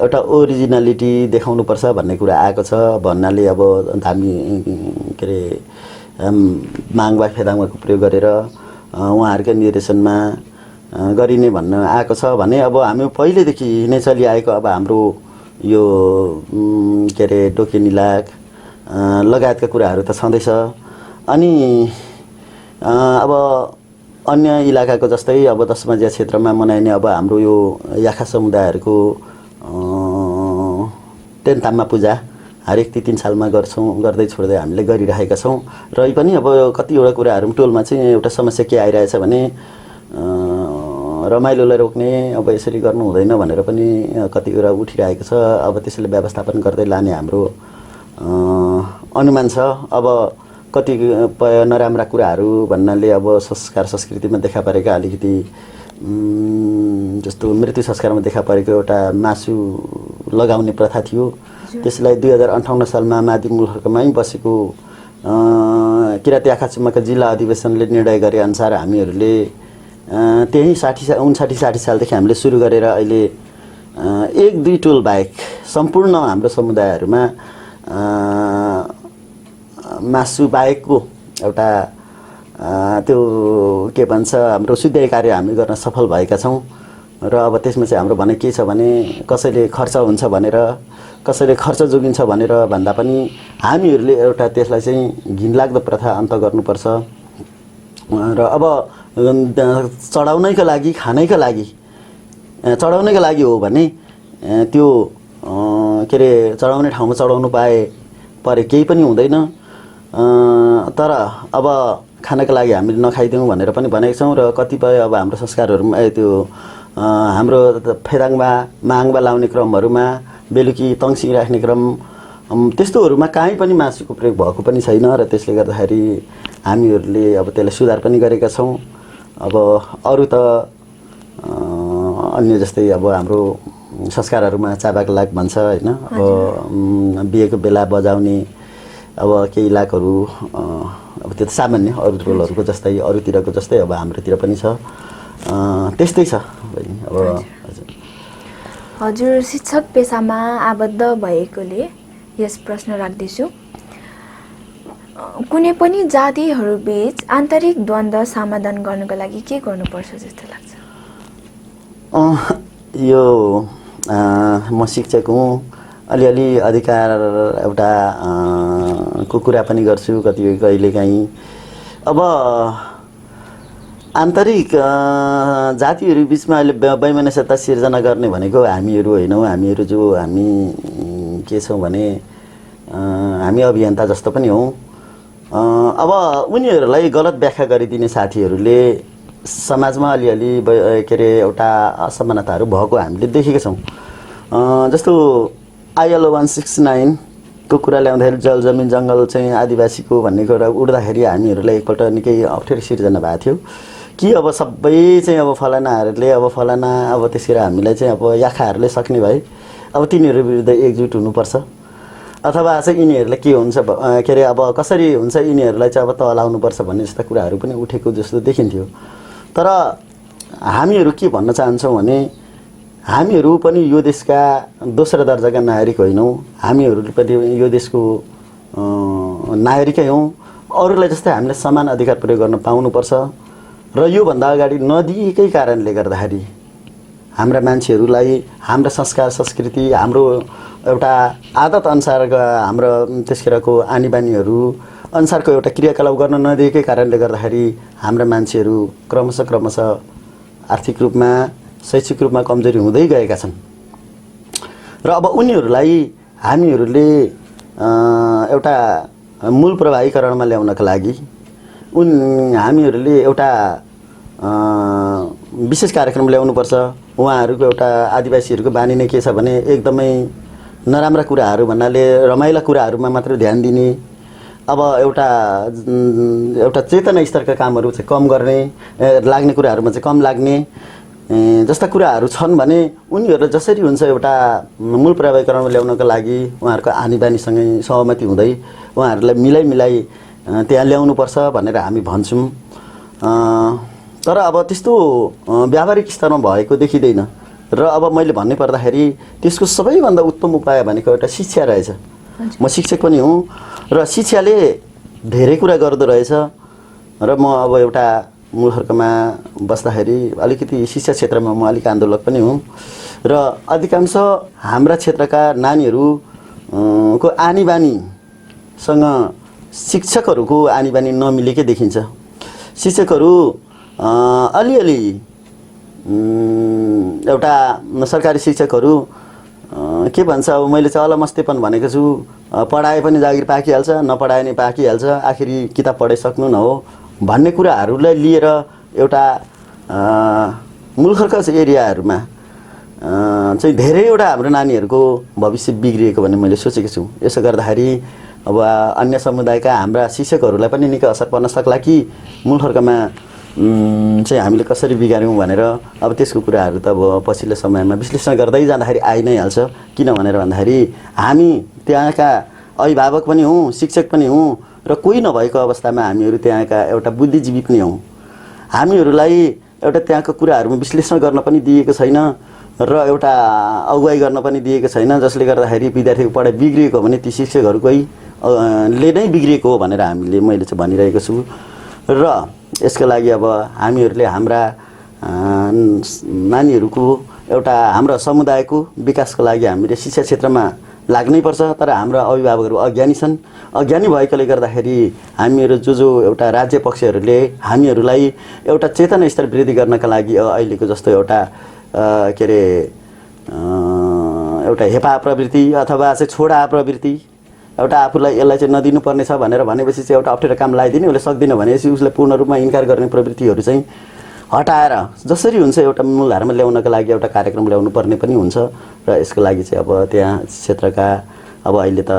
एउटा ओरिजिनालिटी देखाउनुपर्छ भन्ने कुरा आएको छ। भन्नाले अब हामी के अरे माङवा फेदाङवाको प्रयोग गरेर उहाँहरूकै निर्देशनमा गरिने भन्न आएको छ भने अब हामी पहिलेदेखि नै चलिआएको अब हाम्रो यो के अरे डोके निलाक लगायतका कुराहरू त छँदैछ। अनि अब अन्य इलाकाको जस्तै अब 10 मजिया क्षेत्रमा मनाइने अब हाम्रो यो याखा समुदायहरूको तेन्ताममा पूजा हरेक 3 सालमा गर्दै छोड्दै हामीले गरिरहेका छौँ। र पनि अब कतिवटा कुराहरू टोलमा चाहिँ एउटा समस्या के आइरहेछ भने रमाइलोलाई रोक्ने अब यसरी गर्नु हुँदैन भनेर पनि कति कुरा उठिरहेको छ। अब त्यसले व्यवस्थापन गर्दै लाने हाम्रो अनुमान छ। अब कतिपय नराम्रा कुराहरू भन्नाले अब संस्कार संस्कृतिमा देखा परेका अलिकति जस्तो मृत्यु संस्कारमा देखा परेको एउटा मासु लगाउने प्रथा थियो। त्यसलाई 2058 सालमा मादी मूलखर्कमै बसेको किरात याखाचुम्माको जिल्ला अधिवेशनले निर्णय गरे अनुसार हामीहरूले त्यही 59-60 सालदेखि हामीले सुरु गरेर अहिले 1-2 टोल बाहेक सम्पूर्ण हाम्रो समुदायहरूमा मासु बाहेकको एउटा त्यो के भन्छ हाम्रो शुद्ध कार्य हामी गर्न सफल भएका छौँ। र अब त्यसमा चाहिँ हाम्रो भनाइ के छ भने कसैले खर्च हुन्छ भनेर कसैले खर्च जोगिन्छ भनेर भन्दा पनि हामीहरूले एउटा त्यसलाई चाहिँ घिनलाग्दो प्रथा अन्त गर्नुपर्छ। र अब चढाउनैका लागि खानैका लागि चढाउनैका लागि हो भने त्यो के अरे चढाउने ठाउँमा चढाउनु परे केही पनि हुँदैन। तर अब खानाका लागि हामीले नखाइदिउँ भनेर पनि भनेको छौँ। र कतिपय अब हाम्रो संस्कारहरूमा त्यो हाम्रो फेदाङमा माङमा लाउने क्रमहरूमा बेलुकी तङ्सिङ राख्ने क्रम त्यस्तोहरूमा काहीँ पनि मासुको प्रयोग भएको पनि छैन। र त्यसले गर्दाखेरि हामीहरूले अब त्यसलाई सुधार पनि गरेका छौँ। अब अरू त अन्य जस्तै अब हाम्रो संस्कारहरूमा चाबाक लाग भन्छ होइन, अब बिहेको बेला बजाउने अब केही लाखहरू अब त्यो त सामान्य अरू टोलहरूको जस्तै अरूतिरको जस्तै अब हाम्रोतिर पनि छ। त्यस्तै छ बहिनी। अब हजुर शिक्षक पेसामा आबद्ध भएकोले यस प्रश्न राख्दैछु। कुनै पनि जातिहरूबीच आन्तरिक द्वन्द्व समाधान गर्नको लागि के गर्नुपर्छ जस्तो लाग्छ? यो म शिक्षक हुँ, अलिअलि अधिकार एउटा को कुरा पनि गर्छु कहिलेकाहीँ। अब आन्तरिक जातिहरू बिचमा अहिले वैमनस्यता सिर्जना गर्ने भनेको हामीहरू होइनौँ। हामी के छौँ भने हामी अभियन्ता जस्तो पनि हौँ। अब उनीहरूलाई गलत व्याख्या गरिदिने साथीहरूले समाजमा अलिअलि के अरे एउटा असमानताहरू भएको हामीले देखेका छौँ। जस्तो ILO 169 को कुरा ल्याउँदाखेरि जल जमिन जङ्गल चाहिँ आदिवासीको भन्ने कुरा उड्दाखेरि हामीहरूलाई एकपल्ट निकै अप्ठ्यारो सिर्जना भएको थियो कि अब सबै चाहिँ अब फलानाहरूले अब त्यसरी हामीलाई चाहिँ अब याखाहरूले सक्ने भए अब तिनीहरू विरुद्ध एकजुट हुनुपर्छ, अथवा चाहिँ यिनीहरूलाई के हुन्छ के अरे अब कसरी हुन्छ यिनीहरूलाई चाहिँ अब तलाउनुपर्छ भन्ने जस्ता कुराहरू पनि उठेको जस्तो देखिन्थ्यो। तर हामीहरू के भन्न चाहन्छौँ भने हामीहरू पनि यो देशका दोस्रो दर्जाका नागरिक होइनौँ। हामीहरू पनि यो देशको नागरिकै हौँ। अरूलाई जस्तै हामीले समान अधिकार प्रयोग गर्न पाउनुपर्छ र योभन्दा अगाडि नदिएकै कारणले गर्दाखेरि हाम्रा मान्छेहरूलाई हाम्रा संस्कार संस्कृति हाम्रो एउटा आदत अनुसारका हाम्रो त्यसखेरको आनीबानीहरू अनुसारको एउटा क्रियाकलाप गर्न नदिएकै कारणले गर्दाखेरि हाम्रा मान्छेहरू क्रमशः आर्थिक रूपमा शैक्षिक रूपमा कमजोरी हुँदै गएका छन्। र अब उनीहरूलाई हामीहरूले एउटा मूल प्रभावीकरणमा ल्याउनका लागि हामीहरूले एउटा विशेष कार्यक्रम ल्याउनुपर्छ। उहाँहरूको एउटा आदिवासीहरूको बानी नै के छ भने एकदमै नराम्रा कुराहरू भन्नाले रमाइला कुराहरूमा मात्र ध्यान दिने, अब एउटा चेतना स्तरका कामहरू चाहिँ कम गर्ने, लाग्ने कुराहरूमा चाहिँ कम लाग्ने जस्ता कुराहरू छन् भने उनीहरू जसरी हुन्छ एउटा मूल प्रभावीकरणमा ल्याउनको लागि उहाँहरूको आनीबानीसँगै सहमति हुँदै उहाँहरूलाई मिलाई त्यहाँ ल्याउनुपर्छ भनेर हामी भन्छौँ। तर अब त्यस्तो व्यावहारिक स्तरमा भएको देखिँदैन। र अब मैले भन्नै पर्दाखेरि त्यसको सबैभन्दा उत्तम उपाय भनेको एउटा शिक्षा रहेछ। म शिक्षक पनि हुँ र शिक्षाले धेरै कुरा गर्दो रहेछ। र म अब एउटा मूलहर्कमा बस्दाखेरि अलिकति शिक्षा क्षेत्रमा म अलिक आन्दोलक पनि हुँ र अधिकांश हाम्रा क्षेत्रका नानीहरू को आनीबानीसँग शिक्षकहरूको आनीबानी नमिलेकै देखिन्छ। शिक्षकहरू अलिअलि एउटा सरकारी शिक्षकहरू के भन्छ, अब मैले चाहिँ अलमस्तेपन भनेको छु, पढाए पनि जागिर पाकिहाल्छ, नपढाए नि पाकिहाल्छ, आखिरी किताब पढाइसक्नु न हो भन्ने कुराहरूलाई लिएर एउटा मुलुखका एरियाहरूमा चाहिँ धेरैवटा हाम्रो नानीहरूको भविष्य बिग्रिएको भन्ने मैले सोचेको छु। यसो गर्दाखेरि अब अन्य समुदायका हाम्रा शिक्षकहरूलाई पनि निकै असर पर्न सक्ला कि मुलुखमा चाहिँ हामीले कसरी बिगार्यौँ भनेर। अब त्यसको कुराहरू त अब पछिल्लो समयमा विश्लेषण गर्दै जाँदाखेरि आइ नै हाल्छ। किन भनेर भन्दाखेरि हामी त्यहाँका अभिभावक पनि हौँ, शिक्षक पनि हौँ र कोही नभएको अवस्थामा हामीहरू त्यहाँका एउटा बुद्धिजीवी पनि हौँ। हामीहरूलाई एउटा त्यहाँको कुराहरूमा विश्लेषण गर्न पनि दिएको छैन र एउटा अगुवाई गर्न पनि दिएको छैन, जसले गर्दाखेरि विद्यार्थीको पढाइ बिग्रिएको भने ती शिक्षकहरूकै ले नै बिग्रिएको हो भनेर मैले चाहिँ भनिरहेको छु। र यसको लागि अब हामीहरूले हाम्रा नानीहरूको एउटा हाम्रो समुदायको विकासको लागि हामीले शिक्षा क्षेत्रमा लाग्नै पर्छ। तर हाम्रा अभिभावकहरू अज्ञानी छन्। अज्ञानी भएकोले गर्दाखेरि हामीहरू जो एउटा राज्य पक्षहरूले हामीहरूलाई एउटा चेतना स्तर वृद्धि गर्नका लागि अहिलेको जस्तो एउटा के अरे एउटा हेपा प्रवृत्ति अथवा चाहिँ छोडा प्रवृत्ति, एउटा आफूलाई यसलाई चाहिँ नदिनुपर्ने छ भनेर भनेपछि चाहिँ एउटा अप्ठ्यारो काम लगाइदिने, उसले सक्दिन भनेपछि उसलाई पूर्ण रूपमा इन्कार गर्ने प्रवृत्तिहरू चाहिँ हटाएर जसरी हुन्छ एउटा मूलधारमा ल्याउनका लागि एउटा कार्यक्रम ल्याउनु पर्ने पनि हुन्छ। र यसको लागि चाहिँ अब त्यहाँ क्षेत्रका अब अहिले त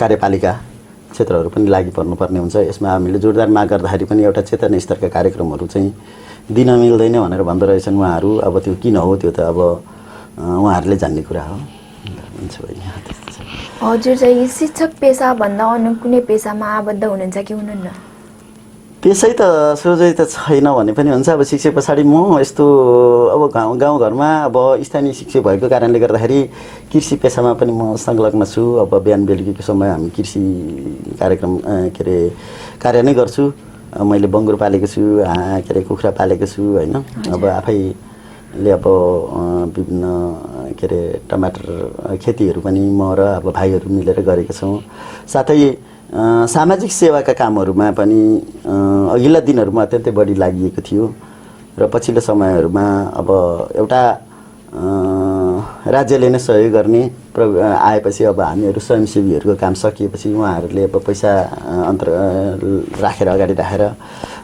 कार्यपालिका क्षेत्रहरू पनि लागि पर्नुपर्ने हुन्छ। यसमा हामीले जोडदार माग गर्दाखेरि पनि एउटा चेतना स्तरका कार्यक्रमहरू चाहिँ दिन मिल्दैन भनेर भन्दो रहेछन् उहाँहरू। अब त्यो किन हो त्यो त अब उहाँहरूले जान्ने कुरा हो। हजुर चाहिँ शिक्षक पेसा भन्दा अन्य कुनै पेसामा आबद्ध हुनुहुन्छ कि हुनुहुन्न? त्यसै त सोझै त छैन भने पनि हुन्छ। अब शिक्षक पछाडि म यस्तो अब गाउँघरमा अब स्थानीय शिक्षक भएको कारणले गर्दाखेरि कृषि पेसामा पनि म संलग्न छु। अब बिहान बेलुकीको समय हामी कृषि कार्यक्रम के अरे कार्य नै गर्छु। मैले बङ्गुर पालेको छु, के अरे कुखुरा पालेको छु होइन। अब आफैले अब विभिन्न के अरे टमाटर खेतीहरू पनि म र अब भाइहरू मिलेर गरेका छौँ। साथै सामाजिक सेवाका कामहरूमा पनि अघिल्ला दिनहरूमा अत्यन्तै बढी लागिएको थियो र पछिल्लो समयहरूमा अब एउटा राज्यले नै सहयोग गर्ने आएपछि अब हामीहरू स्वयंसेवीहरूको काम सकिएपछि उहाँहरूले अब पैसा राखेर अगाडि राखेर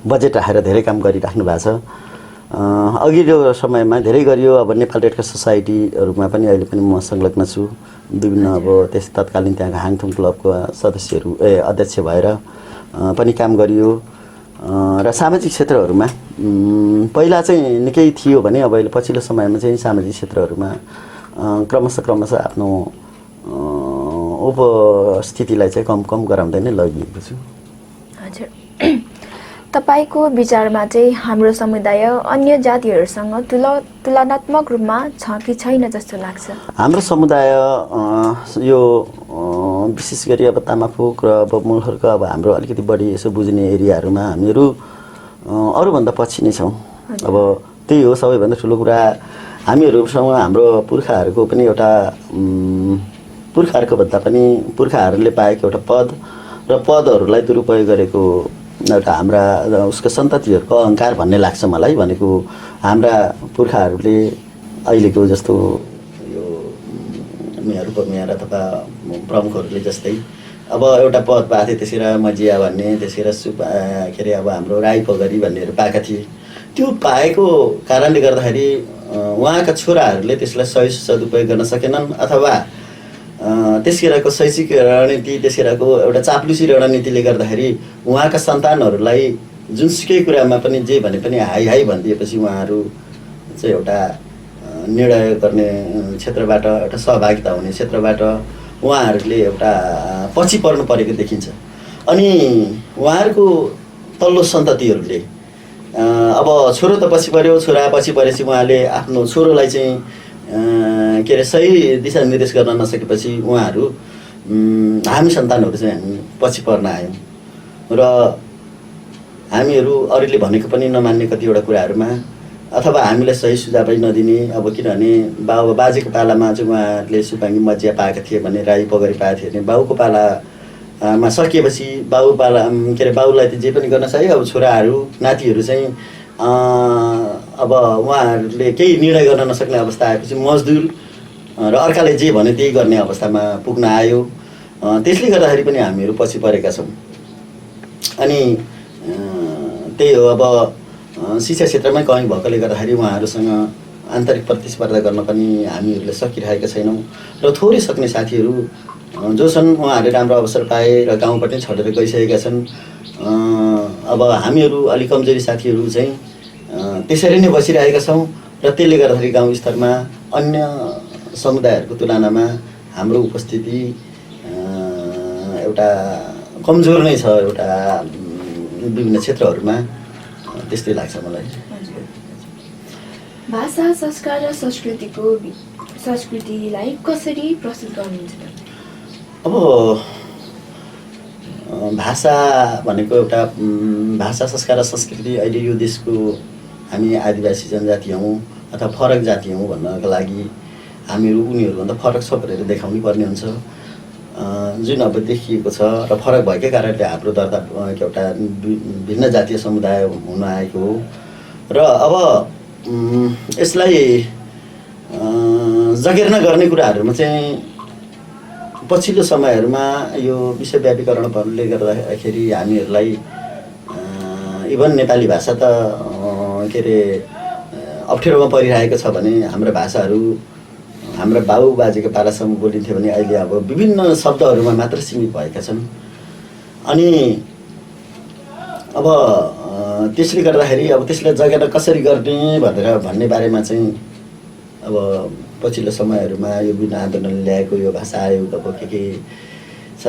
बजेट राखेर धेरै काम गरिराख्नु भएको छ। अघिल्लो समयमा धेरै गरियो। अब नेपाल रेड क्रस सोसाइटीहरूमा पनि अहिले पनि म संलग्न छु। विभिन्न अब त्यस तत्कालीन त्यहाँको हाङथुङ क्लबको सदस्यहरू अध्यक्ष भएर पनि काम गरियो र सामाजिक क्षेत्रहरूमा पहिला चाहिँ निकै थियो भने अब अहिले पछिल्लो समयमा चाहिँ सामाजिक क्षेत्रहरूमा क्रमशः आफ्नो उपस्थितिलाई चाहिँ कम गराउँदै नै लगिएको छु। हजुर, तपाईको विचारमा चाहिँ हाम्रो समुदाय अन्य जातिहरूसँग तुलनात्मक रूपमा छ कि छैन जस्तो लाग्छ? हाम्रो समुदाय यो विशेष गरी अब तामाफुक र अब मुलहरुको अब हाम्रो अलिकति बढी यसो बुझ्ने एरियाहरूमा हामीहरू अरूभन्दा पछि नै छौँ। अब त्यही हो सबैभन्दा ठुलो कुरा। हामीहरूसँग हाम्रो पुर्खाहरूको पनि एउटा पुर्खाहरूको भन्दा पनि पुर्खाहरूले पाएको एउटा पद र पदहरूलाई दुरुपयोग गरेको एउटा हाम्रा उसको सन्ततिहरूको अहङ्कार भन्ने लाग्छ मलाई। भनेको हाम्रा पुर्खाहरूले अहिलेको जस्तो यो मेयर अथवा प्रमुखहरूले जस्तै अब एउटा पद पाएको थिए, त्यसै मजिया भन्ने, त्यसै के अरे अब हाम्रो राई पगरी भन्नेहरू पाएका थिए। त्यो पाएको कारणले गर्दाखेरि उहाँका छोराहरूले त्यसलाई सही सदुपयोग गर्न सकेनन् अथवा त्यसखेरको शैक्षिक रणनीति त्यसखेरको एउटा चाप्लुसी रणनीतिले गर्दाखेरि उहाँका सन्तानहरूलाई जुनसुकै कुरामा पनि जे भने पनि हाई हाई भनिदिएपछि उहाँहरू चाहिँ एउटा निर्णय गर्ने क्षेत्रबाट एउटा सहभागिता हुने क्षेत्रबाट उहाँहरूले एउटा पछि पर्नु परेको देखिन्छ। अनि उहाँहरूको तल्लो सन्ततिहरूले अब छोरो त पछि पर्यो, छोरा पछि परेपछि उहाँले आफ्नो छोरोलाई चाहिँ के अरे सही दिशानिर्देश गर्न नसकेपछि उहाँहरू हामी सन्तानहरू चाहिँ हामी पछि पर्न आयौँ र हामीहरू अरूले भनेको पनि नमान्ने कतिवटा कुराहरूमा अथवा हामीलाई सही सुझावै नदिने। अब किनभने बाजेको पालामा चाहिँ उहाँहरूले सुपाङ्गी मजिया पाएका थिए भने, राई पगरी पाएका थिए भने बाउको पालामा सकिएपछि के अरे बाउलाई त जे पनि गर्न चाहियो। अब छोराहरू नातिहरू चाहिँ अब उहाँहरूले केही निर्णय गर्न नसक्ने अवस्था आएपछि मजदुर र अर्काले जे भने त्यही गर्ने अवस्थामा पुग्न आयो। त्यसले गर्दाखेरि पनि हामीहरू पछि परेका छौँ। अनि त्यही हो, अब शिक्षा क्षेत्रमै कमी भएकोले गर्दाखेरि उहाँहरूसँग आन्तरिक प्रतिस्पर्धा गर्न पनि हामीहरूले सकिरहेका छैनौँ र थोरै सक्ने साथीहरू जो छन् उहाँहरूले राम्रो अवसर पाए र गाउँबाट छोडेर गइसकेका छन्। अब हामीहरू अलिक कमजोरी साथीहरू चाहिँ त्यसरी नै बसिरहेका छौँ र त्यसले गर्दाखेरि गाउँ स्तरमा अन्य समुदायहरूको तुलनामा हाम्रो उपस्थिति एउटा कमजोर नै छ एउटा विभिन्न क्षेत्रहरूमा, त्यस्तै लाग्छ मलाई। भाषा, संस्कार र संस्कृतिलाई कसरी प्रस्तुत गर्नुहुन्छ? अब भाषा भनेको एउटा भाषा, संस्कार र संस्कृति अहिले यो देशको हामी आदिवासी जनजाति हौँ अथवा फरक जाति हौँ भन्नको लागि हामीहरू उनीहरूभन्दा फरक छ भनेर देखाउनु पर्ने हुन्छ। जुन अब देखिएको छ र फरक भएकै कारणले हाम्रो दर्ता एउटा भिन्न जातीय समुदाय हुन आएको हो र अब यसलाई जगेर्ना गर्ने कुराहरूमा चाहिँ पछिल्लो समयहरूमा यो विश्वव्यापीकरणले गर्दाखेरि हामीहरूलाई इभन नेपाली भाषा त के अरे अप्ठ्यारोमा परिरहेको छ भने हाम्रो भाषाहरू हाम्रा बाउ बाजेको पालासम्म बोलिन्थ्यो भने अहिले अब विभिन्न शब्दहरूमा मात्र सीमित भएका छन्। अनि अब त्यसले गर्दाखेरि अब त्यसलाई जगेर्ना कसरी गर्ने भन्ने बारेमा चाहिँ अब पछिल्लो समयहरूमा यो विभिन्न आन्दोलनले ल्याएको यो भाषा आयोग अब के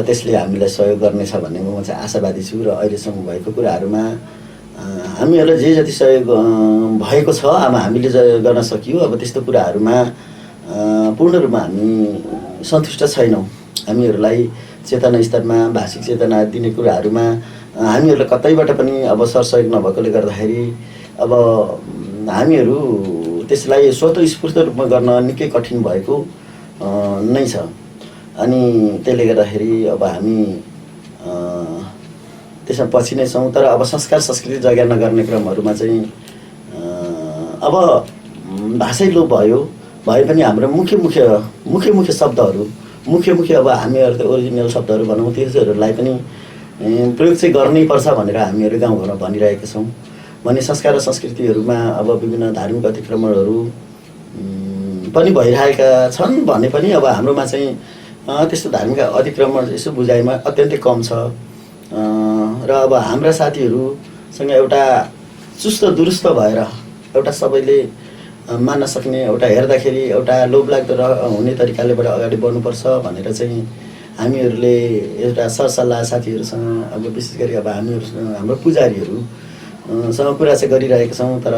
त्यसले हामीलाई सहयोग गर्नेछ भन्ने म चाहिँ आशावादी छु र अहिलेसम्म भएको कुराहरूमा हामीहरूलाई जे जति सहयोग भएको छ अब हामीले गर्न सकियो अब त्यस्तो कुराहरूमा पूर्ण रूपमा हामी सन्तुष्ट छैनौँ। हामीहरूलाई चेतना स्तरमा भाषिक चेतना दिने कुराहरूमा हामीहरूलाई कतैबाट पनि अब सरसहयोग नभएकोले गर्दाखेरि अब हामीहरू त्यसलाई स्वतस्फूर्त रूपमा गर्न निकै कठिन भएको नै छ। अनि त्यसले गर्दाखेरि अब हामी त्यसमा पछि नै छौँ। तर अब संस्कार संस्कृति जग्गा नगर्ने क्रमहरूमा चाहिँ अब भाषै लोप भए पनि हाम्रो मुख्य शब्दहरू मुख्य अब हामीहरू त ओरिजिनल शब्दहरू भनौँ त्यसहरूलाई पनि प्रयोग चाहिँ गर्नैपर्छ भनेर हामीहरू गाउँघरमा भनिरहेका छौँ। भने संस्कार र संस्कृतिहरूमा अब विभिन्न धार्मिक अतिक्रमणहरू पनि भइरहेका छन् भने पनि अब हाम्रोमा चाहिँ त्यस्तो धार्मिक अतिक्रमण यसो बुझाइमा अत्यन्तै कम छ। र अब हाम्रा साथीहरूसँग एउटा चुस्त दुरुस्त भएर एउटा सबैले मान्न सक्ने एउटा हेर्दाखेरि एउटा लोभलाग्दो हुने तरिकालेबाट अगाडि बढ्नुपर्छ भनेर चाहिँ हामीहरूले एउटा सरसल्लाह साथीहरूसँग अब विशेष गरी अब हामीहरूसँग हाम्रो पुजारीहरूसँग कुरा चाहिँ गरिरहेका छौँ। तर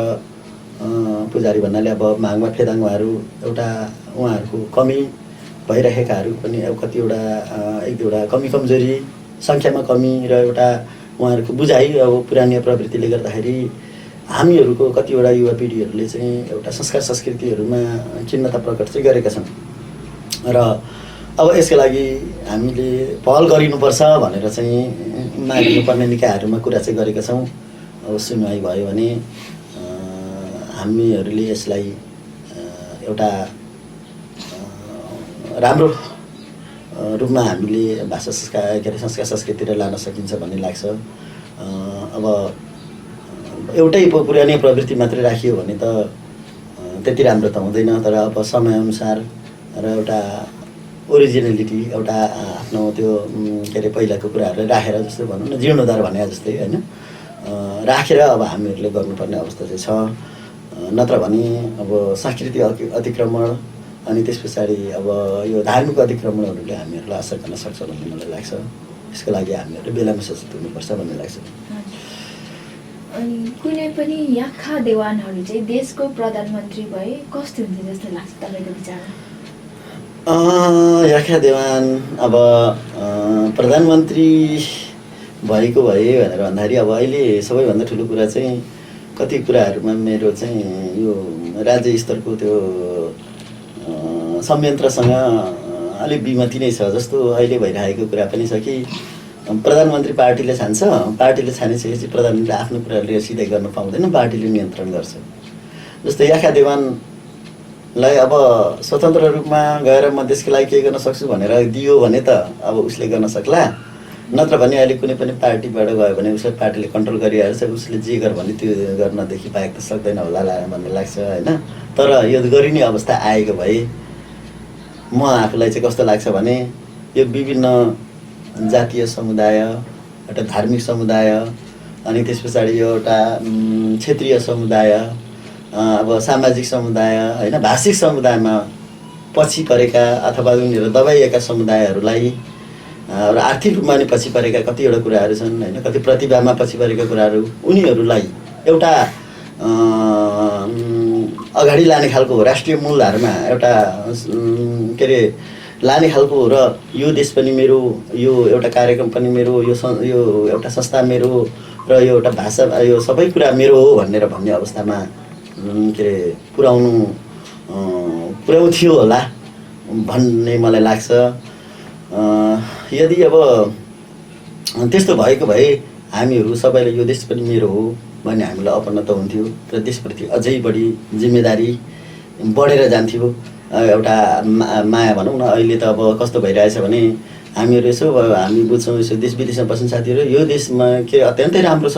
पुजारी भन्नाले अब माघमा फेदाङ उहाँहरू एउटा उहाँहरूको कमी भइरहेकाहरू पनि अब कतिवटा एक दुईवटा कमजोरी सङ्ख्यामा कमी र एउटा उहाँहरूको बुझाइ अब पुरानो प्रवृत्तिले गर्दाखेरि हामीहरूको कतिवटा युवा पिँढीहरूले चाहिँ एउटा संस्कार संस्कृतिहरूमा खिन्नता प्रकट चाहिँ गरेका छन्। र अब यसका लागि हामीले पहल गरिनुपर्छ भनेर चाहिँ माग्नुपर्ने निकायहरूमा कुरा चाहिँ गरेका छौँ। अब सुनवाई भयो भने हामीहरूले यसलाई एउटा राम्रो रूपमा हामीले भाषा संस्कार के अरे संस्कार संस्कृतितिर लान सकिन्छ भन्ने लाग्छ। अब एउटै पुरानै प्रवृत्ति मात्रै राखियो भने त त्यति राम्रो त हुँदैन। तर अब समयअनुसार र एउटा ओरिजिनलिटी एउटा आफ्नो त्यो के अरे पहिलाको कुराहरूलाई राखेर जस्तो भनौँ न जीर्णोद्धार भने जस्तै होइन राखेर अब हामीहरूले गर्नुपर्ने अवस्था चाहिँ छ। नत्र भने अब सांस्कृतिक अतिक्रमण अनि त्यस पछाडि अब यो धार्मिक अतिक्रमणहरूले हामीहरूलाई असर गर्न सक्छ भन्ने मलाई लाग्छ। यसको लागि हामीहरूले बेलामा सचेत हुनुपर्छ भन्ने लाग्छ। अनि कुनै पनि याखा देवानहरू चाहिँ देशको प्रधानमन्त्री भए कस्तो हुन्छ जस्तो लाग्छ तपाईँको विचारमा? याखा देवान अब प्रधानमन्त्री भएको भए भनेर भन्दाखेरि अब अहिले सबैभन्दा ठुलो कुरा चाहिँ कति कुराहरूमा मेरो चाहिँ यो राज्य स्तरको त्यो संयन्त्रसँग अलिक विमति नै छ। जस्तो अहिले भइरहेको कुरा पनि छ कि प्रधानमन्त्री पार्टीले छान्छ, पार्टीले छानिसकेपछि प्रधानमन्त्रीले आफ्नो कुराले सिधै गर्न पाउँदैन, पार्टीले नियन्त्रण गर्छ। जस्तो याखा देवानलाई अब स्वतन्त्र रूपमा गएर म देशको लागि केही गर्न सक्छु भनेर दियो भने त अब उसले गर्न सक्ला। नत्र भने अहिले कुनै पनि पार्टीबाट गयो भने उसलाई पार्टीले कन्ट्रोल गरिहाल्छ, उसले जे गर भने त्यो गर्नदेखि बाहेक त सक्दैन होला भन्ने लाग्छ होइन। तर यो गरिने अवस्था आएको भए म आफूलाई चाहिँ कस्तो लाग्छ भने यो विभिन्न जातीय समुदाय एउटा धार्मिक समुदाय अनि त्यस पछाडि यो एउटा क्षेत्रीय समुदाय अब सामाजिक समुदाय होइन भाषिक समुदायमा पछि परेका अथवा उनीहरू दबाइएका समुदायहरूलाई र आर्थिक रूपमा पनि पछि परेका कतिवटा कुराहरू छन् होइन कति प्रतिभामा पछि परेका कुराहरू उनीहरूलाई एउटा अगाडि लाने खालको राष्ट्रिय मूलधारमा एउटा के अरे लाने खालको र यो देश पनि मेरो यो एउटा कार्यक्रम पनि मेरो यो एउटा संस्था मेरो र यो एउटा भाषा यो सबै कुरा मेरो हो भनेर भन्ने अवस्थामा के अरे पुर्याउँथ्यो होला भन्ने मलाई लाग्छ। यदि अब त्यस्तो भएको भए हामीहरू सबैले यो देश पनि मेरो हो भन्ने हामीलाई अपनत्व हुन्थ्यो र त्यसप्रति अझै बढी जिम्मेदारी बढेर जान्थ्यो। एउटा माया भनौँ न। अहिले त अब कस्तो भइरहेछ भने हामीहरू यसो हामी बुझ्छौँ यसो देश विदेशमा बस्ने साथीहरू यो देशमा के अत्यन्तै राम्रो छ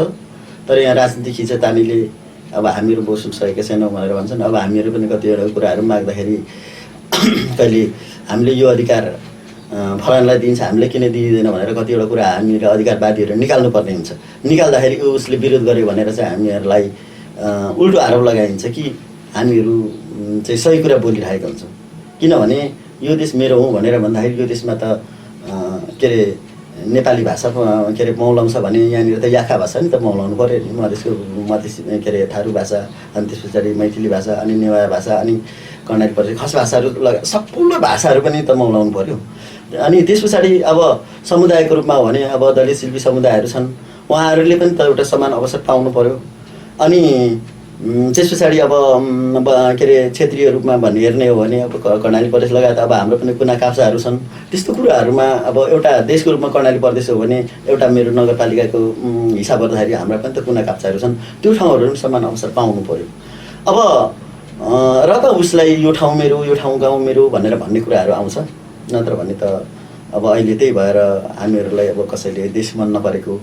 तर यहाँ राजनीतिक खिचातानीले अब हामीहरू बस्नु सकेका छैनौँ भनेर भन्छन्। अब हामीहरू पनि कतिवटा कुराहरू माग्दाखेरि कहिले हामीले यो अधिकार फलानलाई दिन्छ हामीले किन दिँदैन भनेर कतिवटा कुरा हामीहरू अधिकारवादीहरू निकाल्नुपर्ने हुन्छ। निकाल्दाखेरि उसले विरोध गर्यो भनेर चाहिँ हामीहरूलाई उल्टो आरोप लगाइन्छ कि हामीहरू चाहिँ सही कुरा बोलिरहेका हुन्छौँ। किनभने यो देश मेरो हो भनेर भन्दाखेरि यो देशमा त के अरे नेपाली भाषा के अरे मौलाउँछ भने यहाँनिर त याखा भाषा नि त मौलाउनु पऱ्यो नि। मधेस के अरे थारू भाषा, अनि त्यस पछाडि मैथिली भाषा, अनि नेवार भाषा, अनि कर्णाली प्रदेश खस भाषाहरू लगायत सम्पूर्ण भाषाहरू पनि त मौलाउनु पऱ्यो। अनि त्यस पछाडि अब समुदायको रूपमा हो भने अब दलित शिल्पी समुदायहरू छन्, उहाँहरूले पनि त एउटा समान अवसर पाउनु पऱ्यो। अनि त्यस पछाडि अब के अरे क्षेत्रीय रूपमा हेर्ने हो भने अब कर्णाली प्रदेश लगायत अब हाम्रो पनि कुना काप्चाहरू छन्। त्यस्तो कुराहरूमा अब एउटा देशको रूपमा कर्णाली प्रदेश हो भने एउटा मेरो नगरपालिकाको हिसाब गर्दाखेरि हाम्रा पनि त कुना काप्चाहरू छन्, त्यो ठाउँहरू पनि समान अवसर पाउनु पऱ्यो। अब र त उसलाई यो ठाउँ मेरो, यो ठाउँ गाउँ मेरो भनेर भन्ने कुराहरू आउँछ, नत्र भने त अब अहिले त्यही भएर हामीहरूलाई अब कसैले देश मन नपरेको,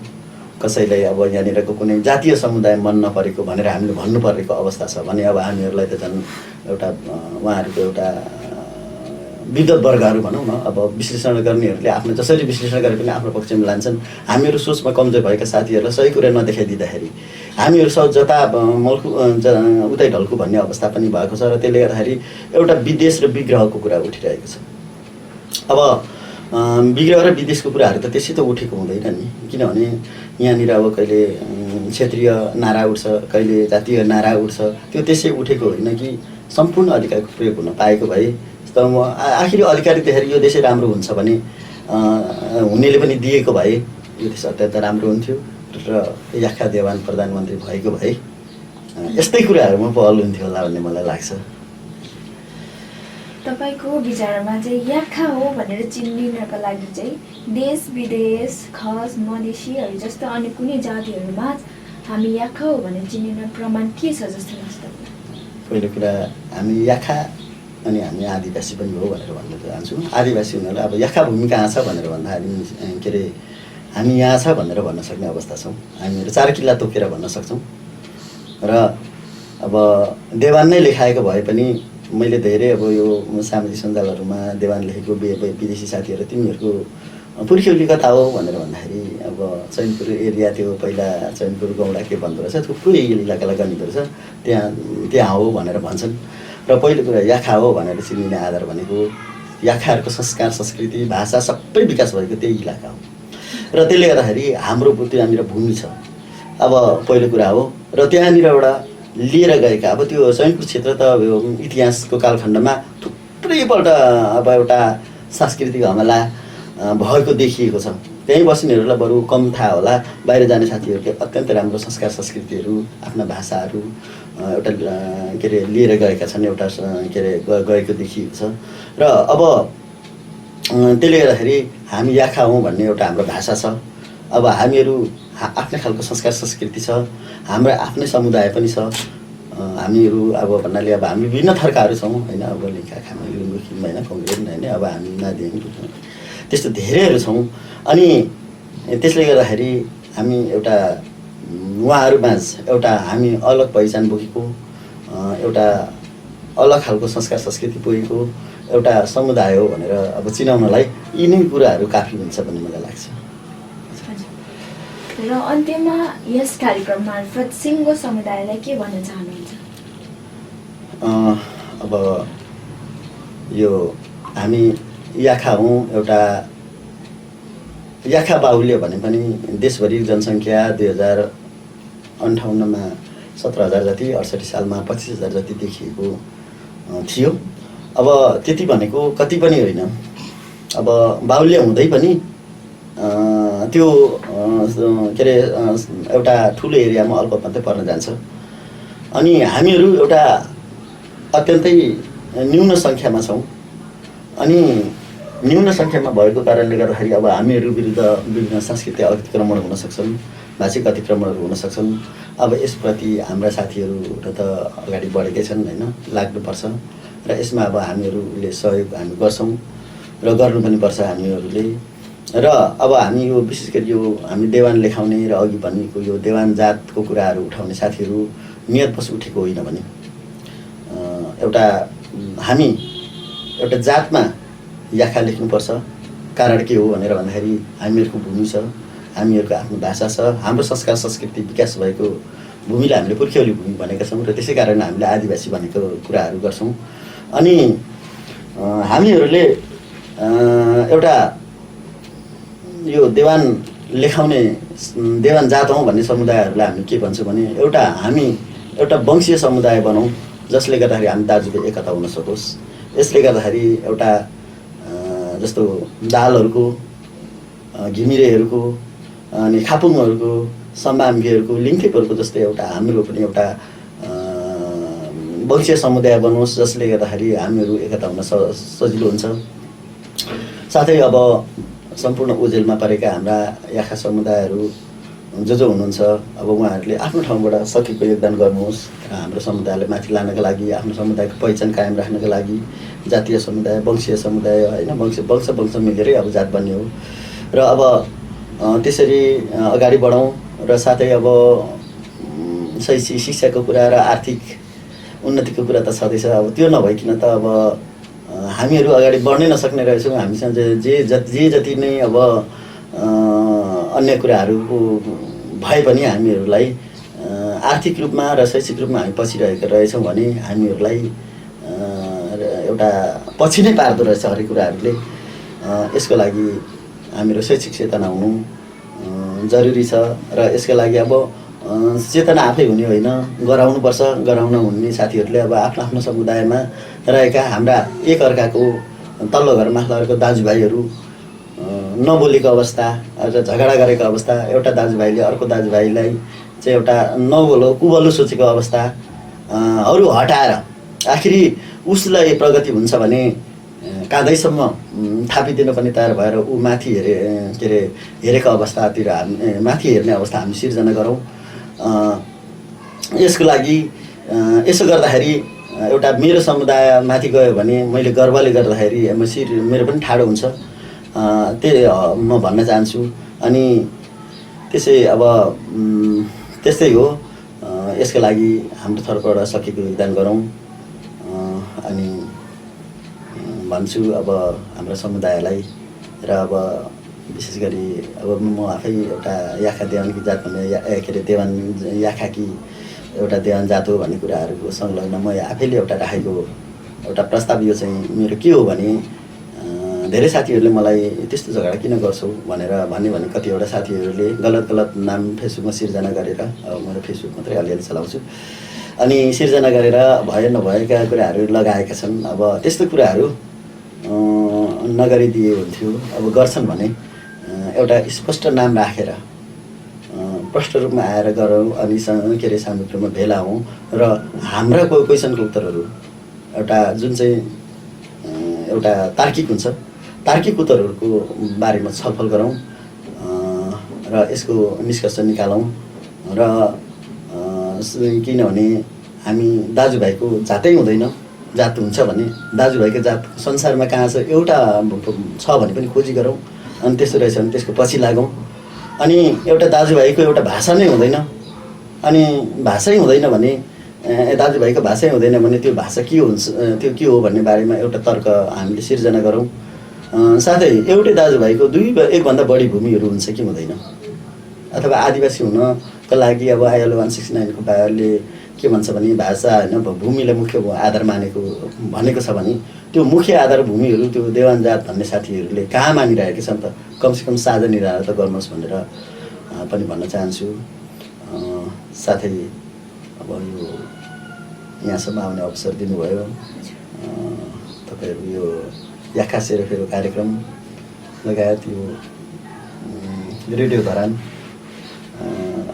कसैलाई अब यहाँनिरको कुनै जातीय समुदाय मन नपरेको भनेर हामीले भन्नु परेको अवस्था छ भने अब हामीहरूलाई त झन् एउटा उहाँहरूको एउटा विद्वत वर्गहरू भनौँ न, अब विश्लेषण गर्नेहरूले आफ्नो जसरी विश्लेषण गरे पनि आफ्नो पक्षमा लान्छन्। हामीहरू सोचमा कमजोर भएका साथीहरूलाई सही कुरा नदेखाइदिँदाखेरि हामीहरू सब जता मल्कु उतै ढल्कु भन्ने अवस्था पनि भएको छ र त्यसले गर्दाखेरि एउटा विदेश र विग्रहको कुरा उठिरहेको छ। अब विग्रह र विदेशको कुराहरू त त्यसै त उठेको हुँदैन नि, किनभने यहाँनिर अब कहिले क्षेत्रीय नारा उठ्छ, कहिले जातीय नारा उठ्छ, त्यो त्यसै उठेको होइन कि सम्पूर्ण अधिकारको प्रयोग हुन पाएको भए त म आखिर अधिकार देखेर यो देशै राम्रो हुन्छ भने हुनेले पनि दिएको भए यो देश अत्यन्त राम्रो हुन्थ्यो र याखा देवान प्रधानमन्त्री भएको भए यस्तै कुराहरूमा पहल हुन्थ्यो होला भन्ने मलाई लाग्छ। तपाईको विचारमा चाहिँ याखा हो भनेर चिनिनका लागि चाहिँ देश विदेश खस मधेसीहरू जस्तो अन्य कुनै जातिहरूमा हामी याखा हो भनेर चिनिन प्रमाण के छ जस्तो लाग्छ? पहिलो कुरा हामी याखा अनि हामी आदिवासी पनि हो भनेर भन्न चाहन्छु। आदिवासी हुनाले अब याखा भूमि कहाँ छ भनेर भन्दाखेरि के अरे हामी यहाँ छ भनेर भन्न सक्ने अवस्था छौँ। हामीहरू 4 किल्ला तोकेर भन्न सक्छौँ र अब देवान नै लेखाएको भए पनि मैले धेरै अब यो सामाजिक सञ्जालहरूमा देवान लेखेको विदेशी साथीहरू तिमीहरूको पुर्ख्यौली कता हो भनेर भन्दाखेरि अब चैनपुर एरिया त्यो पहिला चैनपुर गौडा के भन्दो रहेछ, थुप्रै इलाकालाई गनिँदो रहेछ, त्यहाँ हो भनेर भन्छन्। र पहिलो कुरा याखा हो भनेर चिनिने आधार भनेको याखाहरूको संस्कार संस्कृति भाषा सबै विकास भएको त्यही इलाका हो र त्यसले गर्दाखेरि हाम्रो त्यहाँनिर भूमि छ। अब पहिलो कुरा हो र त्यहाँनिर एउटा लिएर गएका अब त्यो चैनपुर क्षेत्र त इतिहासको कालखण्डमा थुप्रैपल्ट अब एउटा सांस्कृतिक हमला भएको देखिएको छ। त्यहीँ बस्नेहरूलाई बरु कम थाहा होला, बाहिर जाने साथीहरूले अत्यन्त राम्रो संस्कार संस्कृतिहरू आफ्ना भाषाहरू एउटा के अरे लिएर गएका छन्, एउटा के अरे गएको देखिएको छ। र अब त्यसले गर्दाखेरि हामी याखा हौँ भन्ने एउटा हाम्रो भाषा छ। अब हामीहरू आफ्नै खालको संस्कार संस्कृति छ, हाम्रो आफ्नै समुदाय पनि छ। हामीहरू अब भन्नाले अब हामी विभिन्न थरकाहरू छौँ होइन, अब लिङ्खा खामे लिङ्गु खिम होइन, कङ्ग्रेन होइन, अब हामी माध्यम त्यस्तो धेरैहरू छौँ। अनि त्यसले गर्दाखेरि हामी एउटा उहाँहरूमाझ एउटा हामी अलग पहिचान बोकेको एउटा अलग खालको संस्कार संस्कृति पुगेको एउटा समुदाय हो भनेर अब चिनाउनलाई यिनै कुराहरू काफी हुन्छ भन्ने मलाई लाग्छ। र अन्त्यमा यस कार्यक्रम मार्फत सिङ्गो समुदायलाई के भन्न चाहनुहुन्छ? अब यो हामी याखा हौँ, एउटा याखा बाहुल्य भने पनि देशभरि जनसङ्ख्या 2058 मा 17,000 जति, 68 सालमा 25,000 जति देखिएको थियो। अब त्यति भनेको कति पनि होइन। अब बाहुल्य हुँदै पनि त्यो के अरे एउटा ठुलो एरियामा अल्प मात्रै पर्न जान्छ। अनि हामीहरू एउटा अत्यन्तै न्यून सङ्ख्यामा छौँ। अनि न्यून सङ्ख्यामा भएको कारणले गर्दाखेरि अब हामीहरू विरुद्ध विभिन्न सांस्कृतिक अतिक्रमण हुन सक्छन्, भाषिक अतिक्रमणहरू हुन सक्छन्। अब यसप्रति हाम्रा साथीहरू र त अगाडि बढेकै छन् होइन, लाग्नुपर्छ र यसमा अब हामीहरूले सहयोग हामी गर्छौँ र गर्नु पनि पर्छ हामीहरूले। र अब हामी यो विशेष गरी यो हामी देवान लेखाउने र अघि भनेको यो देवान जातको कुराहरू उठाउने साथीहरू नियतवश उठेको होइन भने एउटा हामी एउटा जातमा याखा लेख्नुपर्छ। कारण के हो भनेर भन्दाखेरि हामीहरूको भूमि छ, हामीहरूको आफ्नो भाषा छ, हाम्रो संस्कार संस्कृति विकास भएको भूमिलाई हामीले पुर्ख्यौली भूमि भनेका छौँ र त्यसै कारण हामीले आदिवासी भनेको कुराहरू गर्छौँ। अनि हामीहरूले एउटा यो देवान लेखाउने देवान जात हौँ भन्ने समुदायहरूलाई हामी के भन्छौँ भने हामी एउटा वंशीय समुदाय बनौँ जसले गर्दाखेरि हामी दाजुभाइ एकता हुन सकोस्। यसले गर्दाखेरि एउटा जस्तो दालहरूको घिमिरेहरूको अनि खापुङहरूको सम्बाम्बीहरूको लिङ्खेपहरूको जस्तै एउटा हाम्रो पनि एउटा वंशीय समुदाय बनोस् जसले गर्दाखेरि हामीहरू एकता हुन सजिलो हुन्छ। साथै अब सम्पूर्ण ओजेलमा परेका हाम्रा याखा समुदायहरू जो हुनुहुन्छ अब उहाँहरूले आफ्नो ठाउँबाट सकेको योगदान गर्नुहोस् र हाम्रो समुदायलाई माथि लानका लागि आफ्नो समुदायको पहिचान कायम राख्नका लागि जातीय समुदाय वंशीय समुदाय होइन वंश मिलेरै अब जात बन्ने हो र अब त्यसरी अगाडि बढौँ र साथै अब सही शिक्षाको कुरा र आर्थिक उन्नतिको कुरा त छँदैछ। अब त्यो नभइकन त अब हामीहरू अगाडि बढ्नै नसक्ने रहेछौँ। हामीसँग जे जति नै अब अन्य कुराहरूको भए पनि हामीहरूलाई आर्थिक रूपमा र शैक्षिक रूपमा हामी पछि रहेछौँ भने हामीहरूलाई एउटा पछि नै पार्दो रहेछ हरेक कुराहरूले। यसको लागि हामीहरू शैक्षिक चेतना हुनु जरुरी छ र यसको लागि अब चेतना आफै हुने होइन, गराउनुपर्छ। गराउन हुने साथीहरूले अब आफ्नो आफ्नो समुदायमा रहेका हाम्रा एक अर्काको तल्लो घर माथिल्लो घरको दाजुभाइहरू नबोलेको अवस्था र झगडा गरेको अवस्था, एउटा दाजुभाइले अर्को दाजुभाइलाई चाहिँ एउटा कुबलो सोचेको अवस्थाहरू हटाएर आखिरी उसलाई प्रगति हुन्छ भने काँधैसम्म थापिदिन पनि तयार भएर ऊ माथि हेरेको अवस्थातिर माथि हेर्ने अवस्था हामी सिर्जना गरौँ। यसको लागि यसो गर्दाखेरि एउटा मेरो समुदाय माथि गयो भने मैले गर्वले गर्दाखेरि मेरो पनि ठाडो हुन्छ, त्यही म भन्न चाहन्छु। अनि त्यसै अब त्यस्तै हो। यसको लागि हाम्रो तर्फबाट सकेको योगदान गरौँ। अनि भन्छु अब हाम्रो समुदायलाई र अब विशेष गरी अब म आफै एउटा याखा देवानकी जात भन्ने के अरे देवान याखाकी एउटा देवान जात हो भन्ने कुराहरूको संलग्न म आफैले एउटा राखेको एउटा प्रस्ताव यो चाहिँ मेरो के हो भने धेरै साथीहरूले मलाई त्यस्तो झगडा किन गर्छौ भनेर भने कतिवटा साथीहरूले गलत नाम फेसबुकमा सिर्जना गरेर, अब म फेसबुक मात्रै अलिअलि चलाउँछु, अनि सिर्जना गरेर नभएका कुराहरू लगाएका छन्। अब त्यस्तो कुराहरू नगरिदिए हुन्थ्यो। अब गर्छन् भने एउटा स्पष्ट नाम राखेर प्रष्ट रूपमा आएर गरौँ अनि के अरे सामूहिक रूपमा भेला हौँ र हाम्रा क्वेसनको उत्तरहरू एउटा जुन चाहिँ एउटा तार्किक हुन्छ, तार्किक उत्तरहरूको बारेमा छलफल गरौँ र यसको निष्कर्ष निकालौँ। र किनभने हामी दाजुभाइको जातै हुँदैन, जात हुन्छ भने दाजुभाइको जात संसारमा कहाँ छ एउटा छ भने पनि खोजी गरौँ। अनि त्यस्तो रहेछ भने त्यसको पछि लागौँ। अनि एउटा दाजुभाइको एउटा भाषा नै हुँदैन, अनि भाषै हुँदैन भने दाजुभाइको भाषै हुँदैन भने त्यो भाषा के हुन्छ, त्यो के हो भन्ने बारेमा एउटा तर्क हामीले सिर्जना गरौँ। साथै एउटै दाजुभाइको एकभन्दा बढी भूमिहरू हुन्छ कि हुँदैन, अथवा आदिवासी हुनको लागि अब ILO 169 को पायरले के भन्छ भने भाषा होइन भूमिलाई मुख्य आधार भनेको छ भने त्यो मुख्य आधार भूमिहरू त्यो देवान जात भन्ने साथीहरूले कहाँ मानिरहेका छन् त कमसेकम साझा निराहार त गर्नुहोस् भनेर पनि भन्न चाहन्छु। साथै अब यो यहाँसम्म आउने अवसर दिनुभयो, तपाईँहरू यो याखा सेरोफेरो कार्यक्रम लगायत यो रेडियो धरान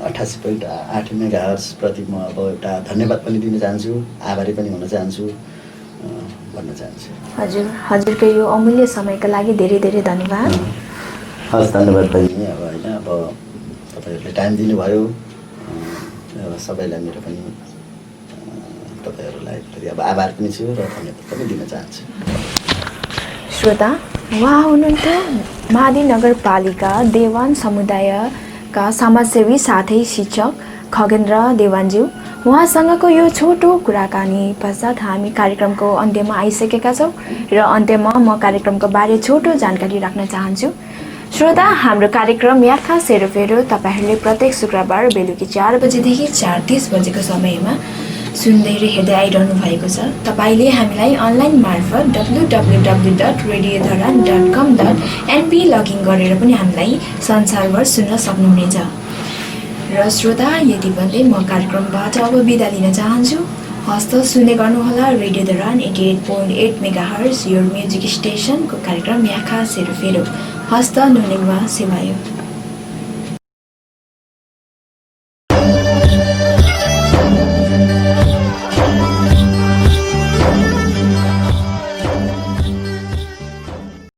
88.8 मेगाहर्ज प्रति म अब एउटा धन्यवाद पनि दिन चाहन्छु, आभारी पनि हुन चाहन्छु भन्न चाहन्छु। हजुरको यो अमूल्य समयका लागि धेरै धेरै धन्यवाद। हस्, धन्यवाद बहिनी। अब होइन अब तपाईँहरूले टाइम दिनुभयो, सबैलाई मेरो पनि तपाईँहरूलाई फेरि अब आभार पनि छु र धन्यवाद पनि दिन चाहन्छु। श्रोता, उहाँ हुनुहुन्थ्यो मादी नगरपालिका देवान समुदायका समाजसेवी साथै शिक्षक खगेन्द्र देवानज्यू। उहाँसँगको यो छोटो कुराकानी पश्चात हामी कार्यक्रमको अन्त्यमा आइसकेका छौँ र अन्त्यमा म कार्यक्रमको बारे छोटो जानकारी राख्न चाहन्छु। श्रोता, हाम्रो कार्यक्रम याखा सेरोफेरो तपाईँहरूले प्रत्येक शुक्रबार बेलुकी 4 बजेदेखि 4:30 बजेको समयमा सुन्दै र हेर्दै आइरहनु भएको छ। तपाईँले हामीलाई अनलाइन मार्फत www.radiodharan.com.np लगइन गरेर पनि हामीलाई संसारभर सुन्न सक्नुहुनेछ। र श्रोता, यति भन्दै म कार्यक्रमबाट अब बिदा लिन चाहन्छु। हस्त सुन्दै गर्नुहोला radio Dharan 88.8 megahertz your music स्टेसनको कार्यक्रम याखा सेरोफेरो। हस्त नुनिमा सेवायो।